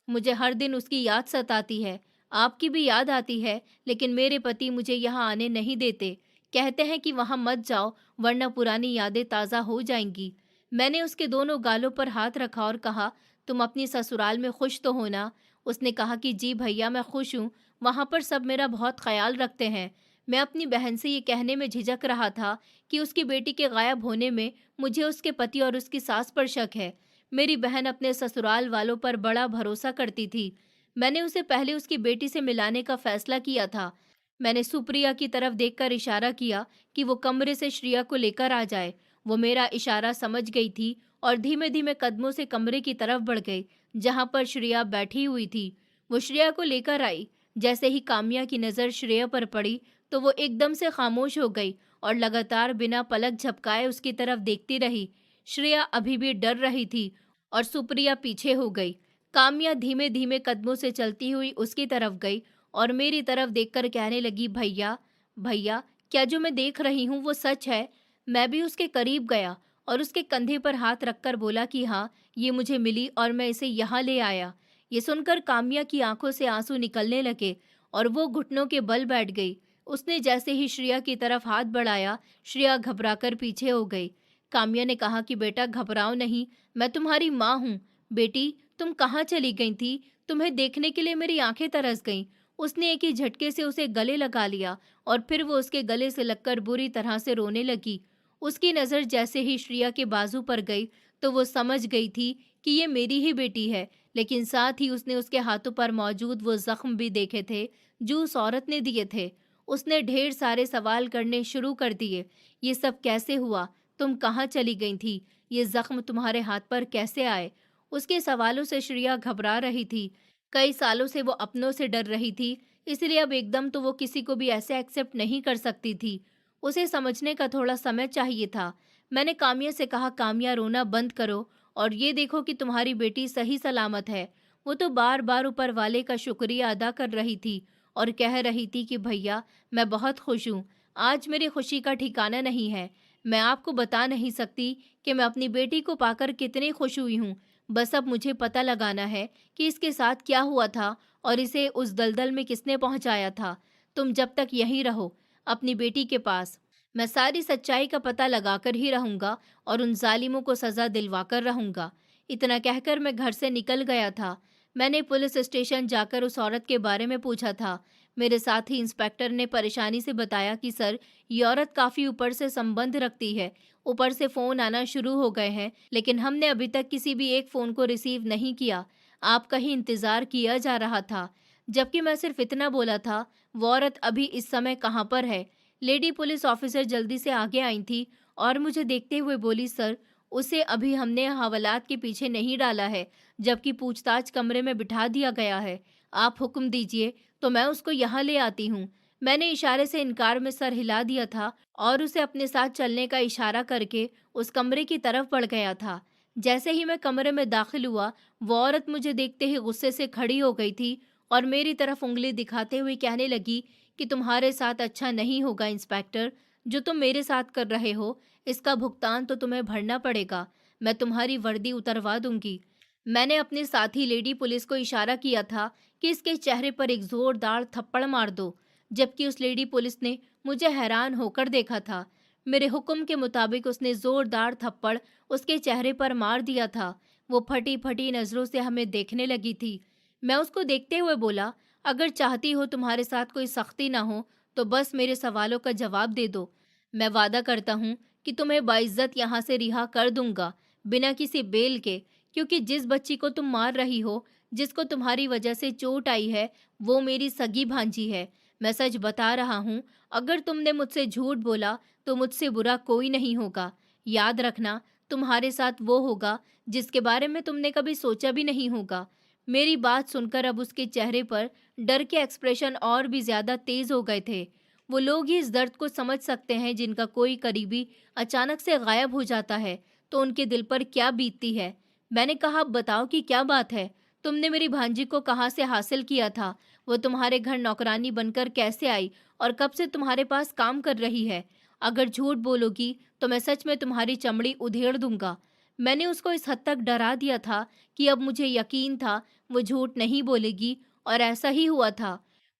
मुझे हर दिन उसकी याद सताती है। आपकी भी याद आती है, लेकिन मेरे पति मुझे यहाँ आने नहीं देते। कहते हैं कि वहाँ मत जाओ वरना पुरानी यादें ताज़ा हो जाएंगी। मैंने उसके दोनों गालों पर हाथ रखा और कहा, तुम अपनी ससुराल में खुश तो हो ना? उसने कहा कि जी भैया मैं खुश हूँ, वहाँ पर सब मेरा बहुत ख्याल रखते हैं। मैं अपनी बहन से ये कहने में झिझक रहा था कि उसकी बेटी के गायब होने में मुझे उसके पति और उसकी सास पर शक है। मेरी बहन अपने ससुराल वालों पर बड़ा भरोसा करती थी। मैंने उसे पहले उसकी बेटी से मिलाने का फैसला किया था। मैंने सुप्रिया की तरफ देखकर इशारा किया कि वो कमरे से श्रेया को लेकर आ जाए। वो मेरा इशारा समझ गई थी और धीमे धीमे कदमों से कमरे की तरफ बढ़ गई जहाँ पर श्रेया बैठी हुई थी। वो श्रेया को लेकर आई। जैसे ही काम्या की नज़र श्रेया पर पड़ी तो वो एकदम से खामोश हो गई और लगातार बिना पलक झपकाए उसकी तरफ देखती रही। श्रेया अभी भी डर रही थी और सुप्रिया पीछे हो गई। काम्या धीमे धीमे कदमों से चलती हुई उसकी तरफ गई और मेरी तरफ देखकर कहने लगी, भैया भैया क्या जो मैं देख रही हूँ वो सच है? मैं भी उसके करीब गया और उसके कंधे पर हाथ रखकर बोला कि हाँ, ये मुझे मिली और मैं इसे यहाँ ले आया। ये सुनकर काम्या की आंखों से आंसू निकलने लगे और वो घुटनों के बल बैठ गई। उसने जैसे ही श्रेया की तरफ हाथ बढ़ाया, श्रेया घबराकर पीछे हो गई। काम्या ने कहा कि बेटा घबराओ नहीं, मैं तुम्हारी माँ हूँ। बेटी तुम कहाँ चली गई थी? तुम्हें देखने के लिए मेरी आंखें तरस गईं। उसने एक ही झटके से उसे गले लगा लिया और फिर वो उसके गले से लगकर बुरी तरह से रोने लगी। उसकी नज़र जैसे ही श्रेया के बाजू पर गई तो वो समझ गई थी कि ये मेरी ही बेटी है, लेकिन साथ ही उसने उसके हाथों पर मौजूद वो जख्म भी देखे थे जो उस औरत ने दिए थे। उसने ढेर सारे सवाल करने शुरू कर दिए। ये सब कैसे हुआ? तुम कहाँ चली गई थी? ये जख्म तुम्हारे हाथ पर कैसे आए? उसके सवालों से श्रेया घबरा रही थी। कई सालों से वो अपनों से डर रही थी, इसलिए अब एकदम तो वो किसी को भी ऐसे एक्सेप्ट नहीं कर सकती थी। उसे समझने का थोड़ा समय चाहिए था। मैंने काम्या से कहा, काम्या रोना बंद करो और ये देखो कि तुम्हारी बेटी सही सलामत है। वो तो बार बार ऊपर वाले का शुक्रिया अदा कर रही थी और कह रही थी कि भैया मैं बहुत खुश हूँ। आज मेरी खुशी का ठिकाना नहीं है। मैं आपको बता नहीं सकती कि मैं अपनी बेटी को पाकर कितनी खुश हुई हूँ। बस अब मुझे पता लगाना है कि इसके साथ क्या हुआ था और इसे उस दलदल में किसने पहुंचाया था। तुम जब तक यहीं रहो अपनी बेटी के पास, मैं सारी सच्चाई का पता लगाकर ही रहूंगा और उन जालिमों को सजा दिलवाकर रहूंगा। इतना कहकर मैं घर से निकल गया था। मैंने पुलिस स्टेशन जाकर उस औरत के बारे में पूछा था। मेरे साथी इंस्पेक्टर ने परेशानी से बताया कि सर, ये औरत काफ़ी ऊपर से संबंध रखती है। ऊपर से फ़ोन आना शुरू हो गए हैं, लेकिन हमने अभी तक किसी भी एक फ़ोन को रिसीव नहीं किया। आपका ही इंतज़ार किया जा रहा था। जबकि मैं सिर्फ इतना बोला था, वो औरत अभी इस समय कहाँ पर है? लेडी पुलिस ऑफिसर जल्दी से आगे आई थी और मुझे देखते हुए बोली, सर उसे अभी हमने हवालात के पीछे नहीं डाला है, जबकि पूछताछ कमरे में बिठा दिया गया है। आप हुक्म दीजिए तो मैं उसको यहाँ ले आती हूँ। मैंने इशारे से इनकार में सर हिला दिया था और उसे अपने साथ चलने का इशारा करके उस कमरे की तरफ बढ़ गया था। जैसे ही मैं कमरे में दाखिल हुआ, वो औरत मुझे देखते ही गुस्से से खड़ी हो गई थी और मेरी तरफ उंगली दिखाते हुए कहने लगी कि तुम्हारे साथ अच्छा नहीं होगा इंस्पेक्टर। जो तुम मेरे साथ कर रहे हो, इसका भुगतान तो तुम्हें भरना पड़ेगा। मैं तुम्हारी वर्दी उतरवा दूंगी। मैंने अपने साथी लेडी पुलिस को इशारा किया था कि इसके चेहरे पर एक जोरदार थप्पड़ मार दो, जबकि उस लेडी पुलिस ने मुझे हैरान होकर देखा था। मेरे हुक्म के मुताबिक उसने जोरदार थप्पड़ उसके चेहरे पर मार दिया था। वो फटी फटी नजरों से हमें देखने लगी थी। मैं उसको देखते हुए बोला, अगर चाहती हो तुम्हारे साथ कोई सख्ती ना हो तो बस मेरे सवालों का जवाब दे दो। मैं वादा करता हूँ कि तुम्हें बाइज्जत यहाँ से रिहा कर दूंगा, बिना किसी बेल के, क्योंकि जिस बच्ची को तुम मार रही हो, जिसको तुम्हारी वजह से चोट आई है, वो मेरी सगी भांजी है। मैं सच बता रहा हूँ। अगर तुमने मुझसे झूठ बोला तो मुझसे बुरा कोई नहीं होगा। याद रखना, तुम्हारे साथ वो होगा जिसके बारे में तुमने कभी सोचा भी नहीं होगा। मेरी बात सुनकर अब उसके चेहरे पर डर के एक्सप्रेशन और भी ज्यादा तेज हो गए थे। वो लोग ही इस दर्द को समझ सकते हैं जिनका कोई करीबी अचानक से गायब हो जाता है तो उनके दिल पर क्या बीतती है। मैंने कहा, अब बताओ कि क्या बात है। तुमने मेरी भांजी को कहाँ से हासिल किया था? वो तुम्हारे घर नौकरानी बनकर कैसे आई और कब से तुम्हारे पास काम कर रही है? अगर झूठ बोलोगी तो मैं सच में तुम्हारी चमड़ी उधेड़ दूंगा। मैंने उसको इस हद तक डरा दिया था कि अब मुझे यकीन था वो झूठ नहीं बोलेगी, और ऐसा ही हुआ था।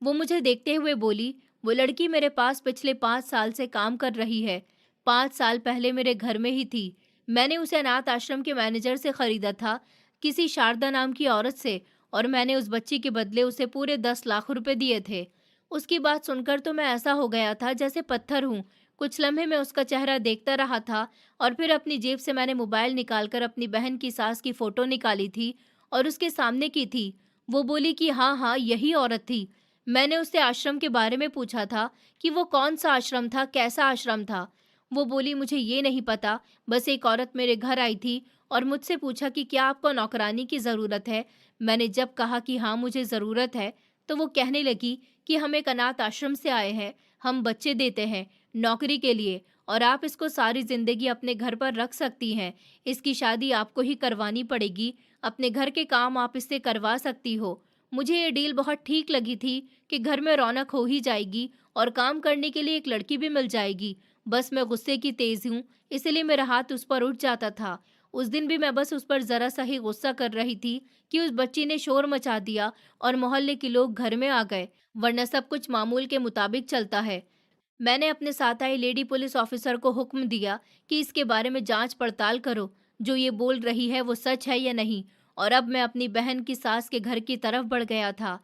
वो मुझे देखते हुए बोली, वो लड़की मेरे पास पिछले 5 साल से काम कर रही है। 5 साल पहले मेरे घर में ही थी। मैंने उसे अनाथ आश्रम के मैनेजर से खरीदा था, किसी शारदा नाम की औरत से, और मैंने उस बच्ची के बदले उसे पूरे 10 लाख रुपए दिए थे। उसकी बात सुनकर तो मैं ऐसा हो गया था जैसे पत्थर हूँ। कुछ लम्हे मैं उसका चेहरा देखता रहा था और फिर अपनी जेब से मैंने मोबाइल निकालकर अपनी बहन की सास की फोटो निकाली थी और उसके सामने की थी। वो बोली कि हाँ हाँ, यही औरत थी। मैंने उससे आश्रम के बारे में पूछा था कि वो कौन सा आश्रम था, कैसा आश्रम था। वो बोली, मुझे ये नहीं पता, बस एक औरत मेरे घर आई थी और मुझसे पूछा कि क्या आपको नौकरानी की ज़रूरत है। मैंने जब कहा कि हाँ मुझे ज़रूरत है, तो वो कहने लगी कि हम एक अनाथ आश्रम से आए हैं, हम बच्चे देते हैं नौकरी के लिए, और आप इसको सारी ज़िंदगी अपने घर पर रख सकती हैं। इसकी शादी आपको ही करवानी पड़ेगी, अपने घर के काम आप इससे करवा सकती हो। मुझे ये डील बहुत ठीक लगी थी कि घर में रौनक हो ही जाएगी और काम करने के लिए एक लड़की भी मिल जाएगी। बस मैं गुस्से की तेज हूँ, इसलिए मेरा हाथ उस पर उठ जाता था। उस दिन भी मैं बस उस पर ज़रा सा ही गुस्सा कर रही थी कि उस बच्ची ने शोर मचा दिया और मोहल्ले के लोग घर में आ गए, वरना सब कुछ मामूल के मुताबिक चलता है। मैंने अपने साथ आई लेडी पुलिस ऑफिसर को हुक्म दिया कि इसके बारे में जांच पड़ताल करो, जो ये बोल रही है वो सच है या नहीं। और अब मैं अपनी बहन की सास के घर की तरफ बढ़ गया था।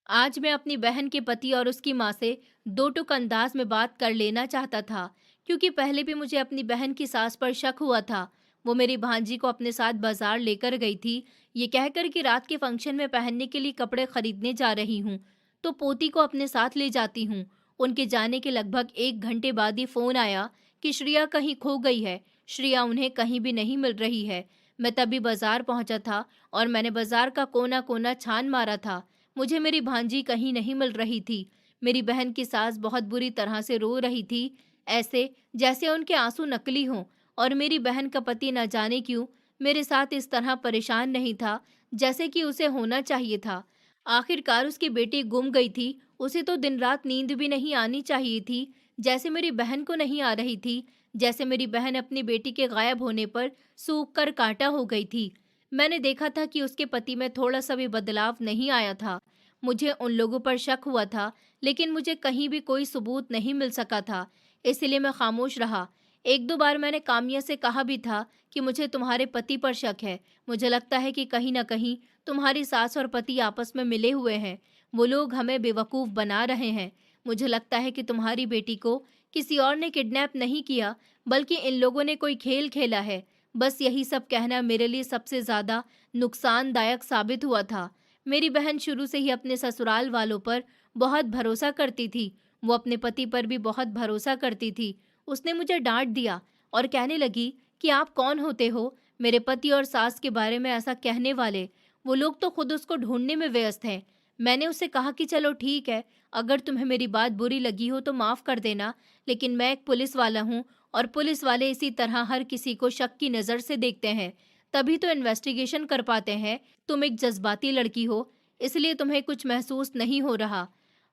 आज मैं अपनी बहन के पति और उसकी माँ से दो टूक अंदाज में बात कर लेना चाहता था, क्योंकि पहले भी मुझे अपनी बहन की सास पर शक हुआ था। वो मेरी भांजी को अपने साथ बाजार लेकर गई थी, ये कहकर कि रात के फंक्शन में पहनने के लिए कपड़े खरीदने जा रही हूँ, तो पोती को अपने साथ ले जाती हूँ। उनके जाने के लगभग 1 घंटे बाद ही फोन आया कि श्रिया कहीं खो गई है। श्रिया उन्हें कहीं भी नहीं मिल रही है। मैं तभी बाजार पहुंचा था और मैंने बाजार का कोना कोना छान मारा था। मुझे मेरी भांजी कहीं नहीं मिल रही थी। मेरी बहन की सास बहुत बुरी तरह से रो रही थी, ऐसे जैसे उनके आंसू नकली हों, और मेरी बहन का पति न जाने क्यों मेरे साथ इस तरह परेशान नहीं था जैसे कि उसे होना चाहिए था। आखिरकार उसकी बेटी गुम गई थी। उसे तो दिन रात नींद भी नहीं आनी चाहिए थी, जैसे मेरी बहन को नहीं आ रही थी, जैसे मेरी बहन अपनी बेटी के गायब होने पर सूख कर कांटा हो गई थी। मैंने देखा था कि उसके पति में थोड़ा सा भी बदलाव नहीं आया था। मुझे उन लोगों पर शक हुआ था, लेकिन मुझे कहीं भी कोई सबूत नहीं मिल सका था, इसलिए मैं खामोश रहा। एक दो बार मैंने कामिया से कहा भी था कि मुझे तुम्हारे पति पर शक है। मुझे लगता है कि कहीं ना कहीं तुम्हारी सास और पति आपस में मिले हुए हैं। वो लोग हमें बेवकूफ़ बना रहे हैं। मुझे लगता है कि तुम्हारी बेटी को किसी और ने किडनैप नहीं किया, बल्कि इन लोगों ने कोई खेल खेला है। बस यही सब कहना मेरे लिए सबसे ज़्यादा नुकसानदायक साबित हुआ था। मेरी बहन शुरू से ही अपने ससुराल वालों पर बहुत भरोसा करती थी। वो अपने पति पर भी बहुत भरोसा करती थी। उसने मुझे डांट दिया और कहने लगी कि आप कौन होते हो मेरे पति और सास के बारे में ऐसा कहने वाले। वो लोग तो खुद उसको ढूंढने में व्यस्त हैं। मैंने उससे कहा कि चलो ठीक है, अगर तुम्हें मेरी बात बुरी लगी हो तो माफ़ कर देना, लेकिन मैं एक पुलिस वाला हूँ और पुलिस वाले इसी तरह हर किसी को शक की नज़र से देखते हैं, तभी तो इन्वेस्टिगेशन कर पाते हैं। तुम एक जज्बाती लड़की हो, इसलिए तुम्हें कुछ महसूस नहीं हो रहा।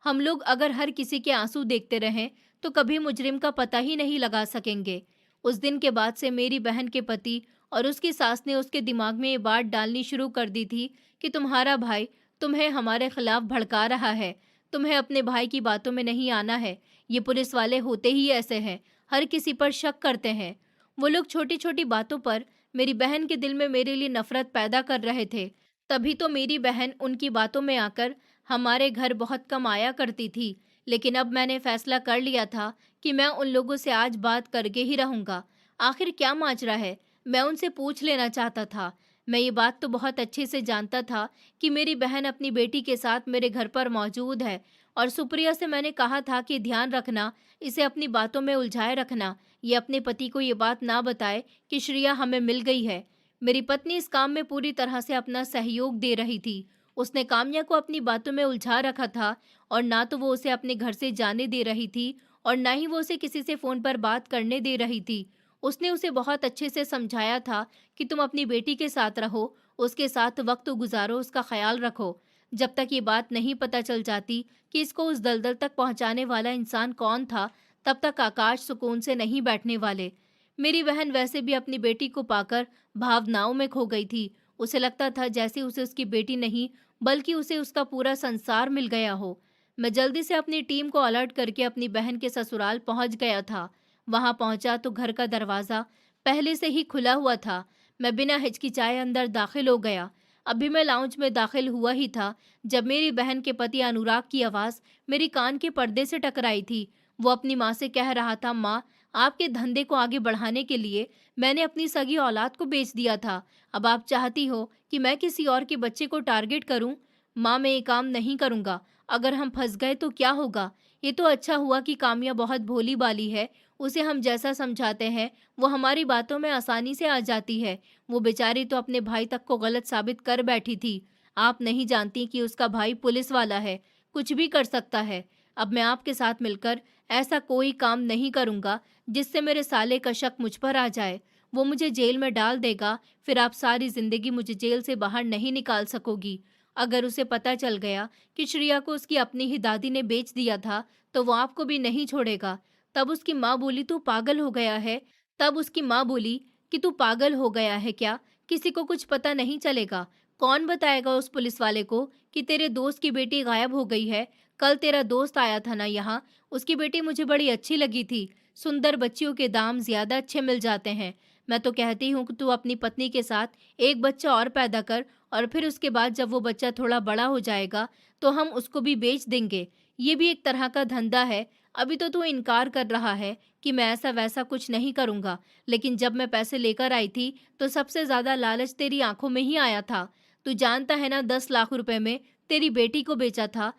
हम लोग अगर हर किसी के आंसू देखते रहें तो कभी मुजरिम का पता ही नहीं लगा सकेंगे। उस दिन के बाद से मेरी बहन के पति और उसकी सास ने उसके दिमाग में ये बात डालनी शुरू कर दी थी कि तुम्हारा भाई तुम्हें हमारे खिलाफ भड़का रहा है। तुम्हें अपने भाई की बातों में नहीं आना है। ये पुलिस वाले होते ही ऐसे हैं, हर किसी पर शक करते हैं। वो लोग छोटी छोटी बातों पर मेरी बहन के दिल में मेरे लिए नफरत पैदा कर रहे थे। तभी तो मेरी बहन उनकी बातों में आकर हमारे घर बहुत कम आया करती थी। लेकिन अब मैंने फैसला कर लिया था कि मैं उन लोगों से आज बात करके ही रहूंगा। आखिर क्या माजरा है, मैं उनसे पूछ लेना चाहता था। मैं ये बात तो बहुत अच्छे से जानता था कि मेरी बहन अपनी बेटी के साथ मेरे घर पर मौजूद है, और सुप्रिया से मैंने कहा था कि ध्यान रखना, इसे अपनी बातों में उलझाए रखना, ये अपने पति को ये बात ना बताए कि श्रिया हमें मिल गई है। मेरी पत्नी इस काम में पूरी तरह से अपना सहयोग दे रही थी। उसने काम्या को अपनी बातों में उलझा रखा था, और ना तो वो उसे अपने घर से जाने दे रही थी और ना ही वो उसे किसी से फ़ोन पर बात करने दे रही थी। उसने उसे बहुत अच्छे से समझाया था कि तुम अपनी बेटी के साथ रहो, उसके साथ वक्त गुजारो, उसका ख्याल रखो। जब तक ये बात नहीं पता चल जाती कि इसको उस दलदल तक पहुंचाने वाला इंसान कौन था, तब तक आकाश सुकून से नहीं बैठने वाले। मेरी बहन वैसे भी अपनी बेटी को पाकर भावनाओं में खो गई थी। उसे लगता था जैसे उसे उसकी बेटी नहीं, बल्कि उसे उसका पूरा संसार मिल गया हो। मैं जल्दी से अपनी टीम को अलर्ट करके अपनी बहन के ससुराल पहुंच गया था। वहां पहुंचा तो घर का दरवाज़ा पहले से ही खुला हुआ था। मैं बिना हिचकिचाए अंदर दाखिल हो गया। अभी मैं लाउंज में दाखिल हुआ ही था जब मेरी बहन के पति अनुराग की आवाज़ मेरी कान के पर्दे से टकराई थी। वो अपनी माँ से कह रहा था, माँ, आपके धंधे को आगे बढ़ाने के लिए मैंने अपनी सगी औलाद को बेच दिया था। अब आप चाहती हो कि मैं किसी और के बच्चे को टारगेट करूं? माँ, मैं ये काम नहीं करूंगा। अगर हम फंस गए तो क्या होगा? ये तो अच्छा हुआ कि काम्या बहुत भोली बाली है। उसे हम जैसा समझाते हैं वो हमारी बातों में आसानी से आ जाती है। वो बेचारी तो अपने भाई तक को गलत साबित कर बैठी थी। आप नहीं जानती कि उसका भाई पुलिस वाला है, कुछ भी कर सकता है। अब मैं आपके साथ मिलकर ऐसा कोई काम नहीं करूंगा जिससे मेरे साले का शक मुझ पर आ जाए। वो मुझे जेल में डाल देगा, फिर आप सारी जिंदगी मुझे जेल से बाहर नहीं निकाल सकोगी। अगर उसे पता चल गया कि श्रिया को उसकी अपनी ही दादी ने बेच दिया था, तो वो आपको भी नहीं छोड़ेगा। तब उसकी माँ बोली, तू पागल हो गया है। तब उसकी माँ बोली कि तू पागल हो गया है क्या? किसी को कुछ पता नहीं चलेगा। कौन बताएगा उस पुलिस वाले को कि तेरे दोस्त की बेटी गायब हो गई है? कल तेरा दोस्त आया था ना यहाँ, उसकी बेटी मुझे बड़ी अच्छी लगी थी। सुंदर बच्चियों के दाम ज्यादा अच्छे मिल जाते हैं। मैं तो कहती हूँ कि तू अपनी पत्नी के साथ एक बच्चा और पैदा कर, और फिर उसके बाद जब वो बच्चा थोड़ा बड़ा हो जाएगा तो हम उसको भी बेच देंगे। ये भी एक तरह का धंधा है। अभी तो तू इनकार कर रहा है कि मैं ऐसा वैसा कुछ नहीं करूँगा, लेकिन जब मैं पैसे लेकर आई थी तो सबसे ज़्यादा लालच तेरी आंखों में ही आया था। तू जानता है ना, 10 लाख रुपए में तेरी बेटी को बेचा था,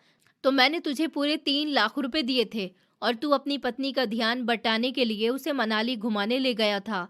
तो मैंने तुझे पूरे 3 लाख रुपए दिए थे, और तू अपनी पत्नी का ध्यान बटाने के लिए उसे मनाली घुमाने ले गया था।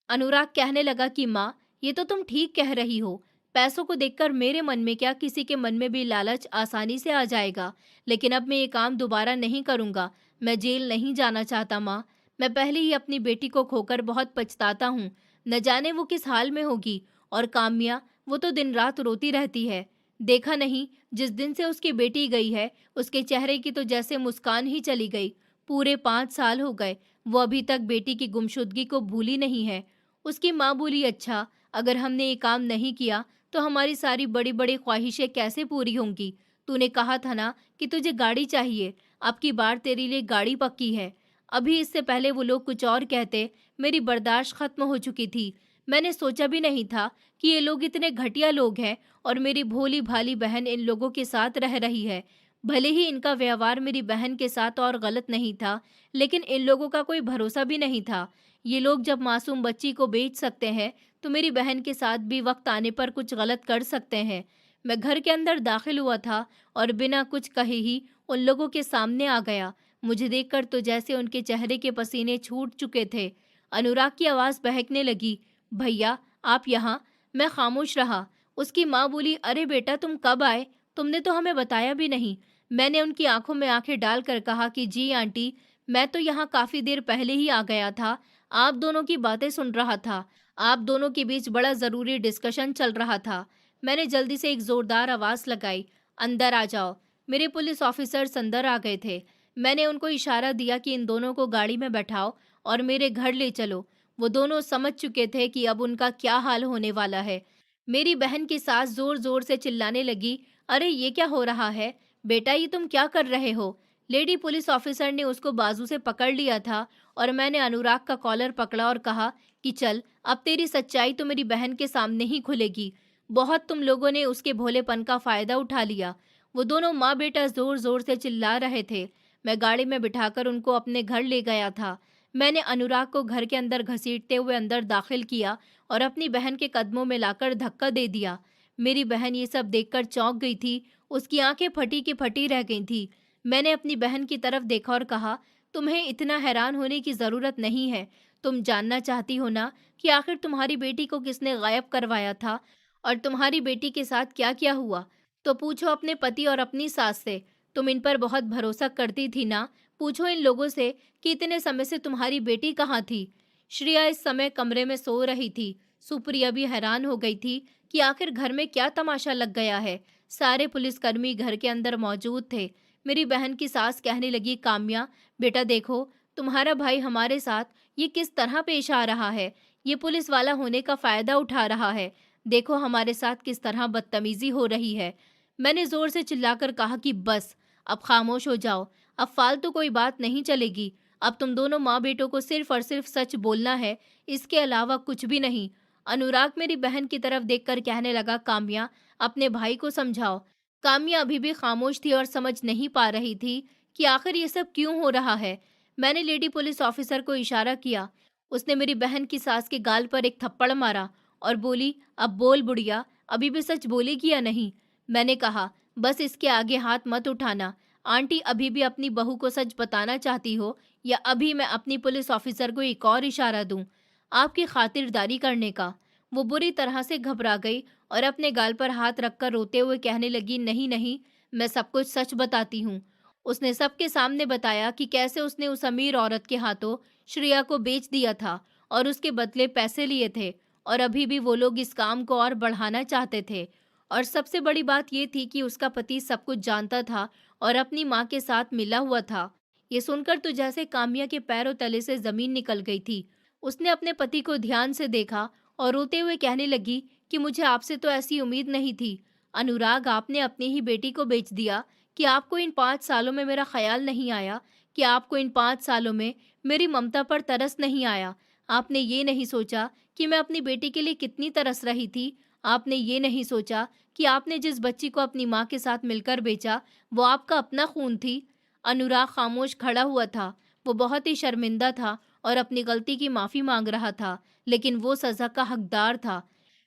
अनुराग कहने लगा कि माँ, ये तो तुम ठीक कह रही हो। पैसों को देखकर मेरे मन में क्या, किसी के मन में भी लालच आसानी से आ जाएगा। लेकिन अब मैं ये काम दोबारा नहीं करूँगा। मैं जेल नहीं जाना चाहता माँ। मैं पहले ही अपनी बेटी को खोकर बहुत पछताता हूँ। न जाने वो किस हाल में होगी। और काम्या, वो तो दिन रात रोती रहती है। देखा नहीं, जिस दिन से उसकी बेटी गई है उसके चेहरे की तो जैसे मुस्कान ही चली गई। पूरे 5 साल हो गए, वो अभी तक बेटी की गुमशुदगी को भूली नहीं है। उसकी माँ बोली, अच्छा, अगर हमने ये काम नहीं किया तो हमारी सारी बड़ी बड़ी ख्वाहिशें कैसे पूरी होंगी? तूने कहा था ना कि तुझे गाड़ी चाहिए, अब की बार तेरे लिए गाड़ी पक्की है। अभी इससे पहले वो लोग कुछ और कहते, मेरी बर्दाश्त खत्म हो चुकी थी। मैंने सोचा भी नहीं था कि ये लोग इतने घटिया लोग हैं, और मेरी भोली भाली बहन इन लोगों के साथ रह रही है। भले ही इनका व्यवहार मेरी बहन के साथ और गलत नहीं था, लेकिन इन लोगों का कोई भरोसा भी नहीं था। ये लोग जब मासूम बच्ची को बेच सकते हैं तो मेरी बहन के साथ भी वक्त आने पर कुछ गलत कर सकते हैं। मैं घर के अंदर दाखिल हुआ था और बिना कुछ कहे ही उन लोगों के सामने आ गया। मुझे देखकर तो जैसे उनके चेहरे के पसीने छूट चुके थे। अनुराग की आवाज़ बहकने लगी। भैया, आप यहाँ? मैं खामोश रहा। उसकी माँ बोली, अरे बेटा, तुम कब आए? तुमने तो हमें बताया भी नहीं। मैंने उनकी आंखों में आंखें डालकर कहा कि जी आंटी, मैं तो यहाँ काफ़ी देर पहले ही आ गया था। आप दोनों की बातें सुन रहा था। आप दोनों के बीच बड़ा ज़रूरी डिस्कशन चल रहा था। मैंने जल्दी से एक ज़ोरदार आवाज़ लगाई, अंदर आ जाओ। मेरे पुलिस ऑफिसर्स अंदर आ गए थे। मैंने उनको इशारा दिया कि इन दोनों को गाड़ी में बैठाओ और मेरे घर ले चलो। वो दोनों समझ चुके थे कि अब उनका क्या हाल होने वाला है। मेरी बहन की सास जोर जोर से चिल्लाने लगी, अरे ये क्या हो रहा है? बेटा, ये तुम क्या कर रहे हो? लेडी पुलिस ऑफिसर ने उसको बाजू से पकड़ लिया था और मैंने अनुराग का कॉलर पकड़ा और कहा कि चल, अब तेरी सच्चाई तो मेरी बहन के सामने ही खुलेगी। बहुत तुम लोगों ने उसके भोलेपन का फायदा उठा लिया। वो दोनों माँ बेटा जोर जोर से चिल्ला रहे थे। मैं गाड़ी में बिठाकर उनको अपने घर ले गया था। मैंने अनुराग को घर के अंदर घसीटते हुए अंदर दाखिल किया और अपनी बहन के कदमों में लाकर धक्का दे दिया। मेरी बहन ये सब देखकर चौंक गई थी। उसकी आंखें फटी की फटी रह गई थी। मैंने अपनी बहन की तरफ देखा और कहा, तुम्हें इतना हैरान होने की ज़रूरत नहीं है। तुम जानना चाहती हो ना कि आखिर तुम्हारी बेटी को किसने गायब करवाया था और तुम्हारी बेटी के साथ क्या क्या हुआ? तो पूछो अपने पति और अपनी सास से। तुम इन पर बहुत भरोसा करती थी ना? पूछो इन लोगों से कि इतने समय से तुम्हारी बेटी कहाँ थी? श्रेया इस समय कमरे में सो रही थी। सुप्रिया भी हैरान हो गई थी कि आखिर घर में क्या तमाशा लग गया है। सारे पुलिसकर्मी घर के अंदर मौजूद थे। मेरी बहन की सास कहने लगी, काम्या, बेटा देखो, तुम्हारा भाई हमारे साथ ये किस तरह पेश आ रहा है। ये पुलिस वाला होने का फायदा उठा रहा है। देखो हमारे साथ किस तरह बदतमीजी हो रही है। मैंने जोर से चिल्लाकर कहा कि बस, अब खामोश हो जाओ। अब फालतू कोई बात नहीं चलेगी। अब तुम दोनों माँ बेटों को सिर्फ और सिर्फ सच बोलना है, इसके अलावा कुछ भी नहीं। अनुराग मेरी बहन की तरफ देखकर कहने लगा, काम्या, अपने भाई को समझाओ। काम्या अभी भी खामोश थी और समझ नहीं पा रही थी कि आखिर ये सब क्यों हो रहा है। मैंने लेडी पुलिस ऑफिसर को इशारा किया। उसने मेरी बहन की सास के गाल पर एक थप्पड़ मारा और बोली, अब बोल बुढ़िया, अभी भी सच बोलेगी या नहीं? मैंने कहा, बस इसके आगे हाथ मत उठाना। आंटी, अभी भी अपनी बहू को सच बताना चाहती हो या अभी मैं अपनी पुलिस ऑफिसर को एक और इशारा दूं आपकी खातिरदारी करने का? वो बुरी तरह से घबरा गई और अपने गाल पर हाथ रखकर रोते हुए कहने लगी, नहीं नहीं, मैं सब कुछ सच बताती हूँ। उसने सबके सामने बताया कि कैसे उसने उस अमीर औरत के हाथों श्रेया को बेच दिया था और उसके बदले पैसे लिए थे और अभी भी वो लोग इस काम को और बढ़ाना चाहते थे। और सबसे बड़ी बात ये थी कि उसका पति सब कुछ जानता था और अपनी माँ के साथ मिला हुआ था। ये सुनकर तो जैसे काम्या के पैरों तले से जमीन निकल गई थी। उसने अपने पति को ध्यान से देखा और रोते हुए कहने लगी कि मुझे आपसे तो ऐसी उम्मीद नहीं थी। अनुराग, आपने अपनी ही बेटी को बेच दिया। कि आपको इन 5 सालों में मेरा ख्याल नहीं आया? कि आपको इन 5 सालों में मेरी ममता पर तरस नहीं आया? आपने ये नहीं सोचा कि मैं अपनी बेटी के लिए कितनी तरस रही थी? आपने ये नहीं सोचा कि आपने जिस बच्ची को अपनी माँ के साथ मिलकर बेचा, वो आपका अपना खून थी? अनुराग खामोश खड़ा हुआ था। वो बहुत ही शर्मिंदा था और अपनी गलती की माफ़ी मांग रहा था, लेकिन वो सज़ा का हकदार था।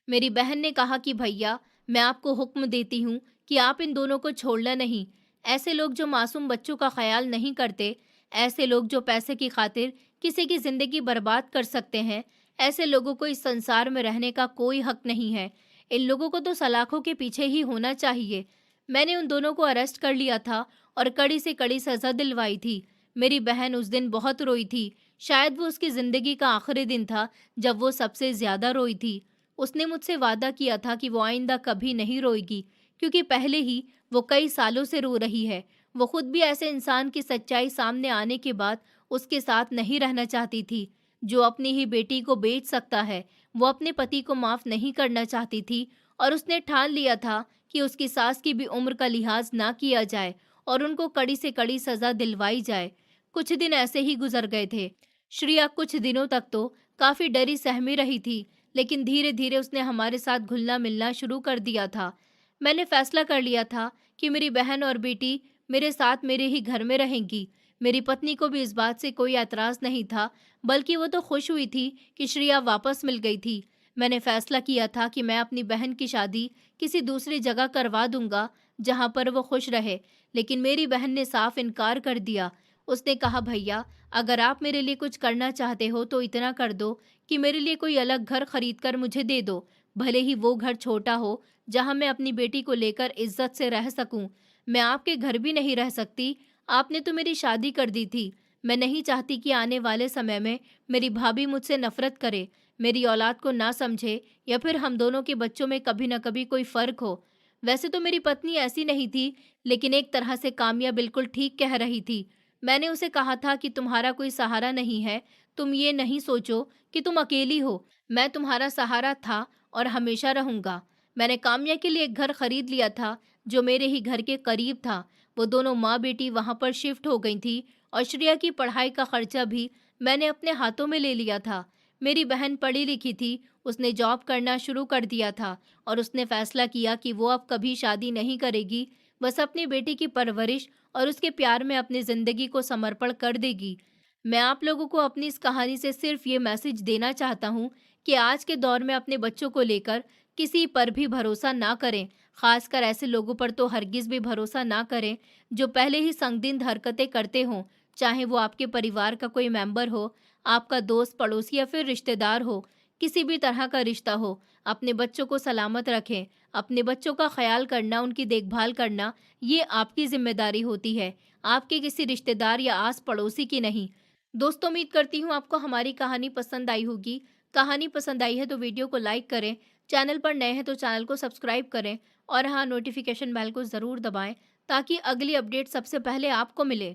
मेरी बहन ने कहा कि भैया, मैं आपको हुक्म देती हूँ कि आप इन दोनों को छोड़ना नहीं। ऐसे लोग जो मासूम बच्चों का ख्याल नहीं करते, ऐसे लोग जो पैसे की खातिर किसी की ज़िंदगी बर्बाद कर सकते हैं, ऐसे लोगों को इस संसार में रहने का कोई हक नहीं है। इन लोगों को तो सलाखों के पीछे ही होना चाहिए। मैंने उन दोनों को अरेस्ट कर लिया था और कड़ी से कड़ी सज़ा दिलवाई थी। मेरी बहन उस दिन बहुत रोई थी। शायद वो उसकी ज़िंदगी का आखिरी दिन था जब वो सबसे ज़्यादा रोई थी। उसने मुझसे वादा किया था कि वो आइंदा कभी नहीं रोएगी, क्योंकि पहले ही वो कई सालों से रो रही है। वो खुद भी ऐसे इंसान की सच्चाई सामने आने के बाद उसके साथ नहीं रहना चाहती थी। जो अपनी ही बेटी को बेच सकता है, वो अपने पति को माफ़ नहीं करना चाहती थी और उसने ठान लिया था कि उसकी सास की भी उम्र का लिहाज ना किया जाए और उनको कड़ी से कड़ी सज़ा दिलवाई जाए। कुछ दिन ऐसे ही गुजर गए थे। श्रेया कुछ दिनों तक तो काफ़ी डरी सहमी रही थी, लेकिन धीरे धीरे उसने हमारे साथ घुलना मिलना शुरू कर दिया था। मैंने फैसला कर लिया था कि मेरी बहन और बेटी मेरे साथ मेरे ही घर में रहेंगी। मेरी पत्नी को भी इस बात से कोई एतराज़ नहीं था, बल्कि वो तो खुश हुई थी कि श्रेया वापस मिल गई थी। मैंने फैसला किया था कि मैं अपनी बहन की शादी किसी दूसरी जगह करवा दूंगा जहां पर वो खुश रहे, लेकिन मेरी बहन ने साफ इनकार कर दिया। उसने कहा, भैया, अगर आप मेरे लिए कुछ करना चाहते हो तो इतना कर दो कि मेरे लिए कोई अलग घर खरीद कर मुझे दे दो, भले ही वो घर छोटा हो, जहाँ मैं अपनी बेटी को लेकर इज्जत से रह सकूं। मैं आपके घर भी नहीं रह सकती। आपने तो मेरी शादी कर दी थी। मैं नहीं चाहती कि आने वाले समय में मेरी भाभी मुझसे नफरत करे, मेरी औलाद को ना समझे, या फिर हम दोनों के बच्चों में कभी न कभी कोई फ़र्क हो। वैसे तो मेरी पत्नी ऐसी नहीं थी, लेकिन एक तरह से काम्या बिल्कुल ठीक कह रही थी। मैंने उसे कहा था कि तुम्हारा कोई सहारा नहीं है, तुम ये नहीं सोचो कि तुम अकेली हो। मैं तुम्हारा सहारा था और हमेशा रहूँगा। मैंने काम्या के लिए एक घर खरीद लिया था, जो मेरे ही घर के करीब था। वो दोनों माँ-बेटी वहाँ पर शिफ्ट हो गई थीं और श्रेया की पढ़ाई का खर्चा भी मैंने अपने हाथों में ले लिया था। मेरी बहन पढ़ी लिखी थी, उसने जॉब करना शुरू कर दिया था और उसने फैसला किया कि वो अब कभी शादी नहीं करेगी, बस अपनी बेटी की परवरिश और उसके प्यार में अपनी ज़िंदगी को समर्पण कर देगी। मैं आप लोगों को अपनी इस कहानी से सिर्फ ये मैसेज देना चाहता हूँ कि आज के दौर में अपने बच्चों को लेकर किसी पर भी भरोसा ना करें, खासकर ऐसे लोगों पर तो हरगिज़ भी भरोसा ना करें जो पहले ही संदिग्ध हरकतें करते हों, चाहे वो आपके परिवार का कोई मेंबर हो, आपका दोस्त, पड़ोसी या फिर रिश्तेदार हो, किसी भी तरह का रिश्ता हो। अपने बच्चों को सलामत रखें। अपने बच्चों का ख्याल करना, उनकी देखभाल करना, ये आपकी ज़िम्मेदारी होती है, आपके किसी रिश्तेदार या आस पड़ोसी की नहीं। दोस्तों, उम्मीद करती हूँ आपको हमारी कहानी पसंद आई होगी। कहानी पसंद आई है तो वीडियो को लाइक करें, चैनल पर नए हैं तो चैनल को सब्सक्राइब करें और हाँ, नोटिफिकेशन बेल को ज़रूर दबाएं ताकि अगली अपडेट सबसे पहले आपको मिले।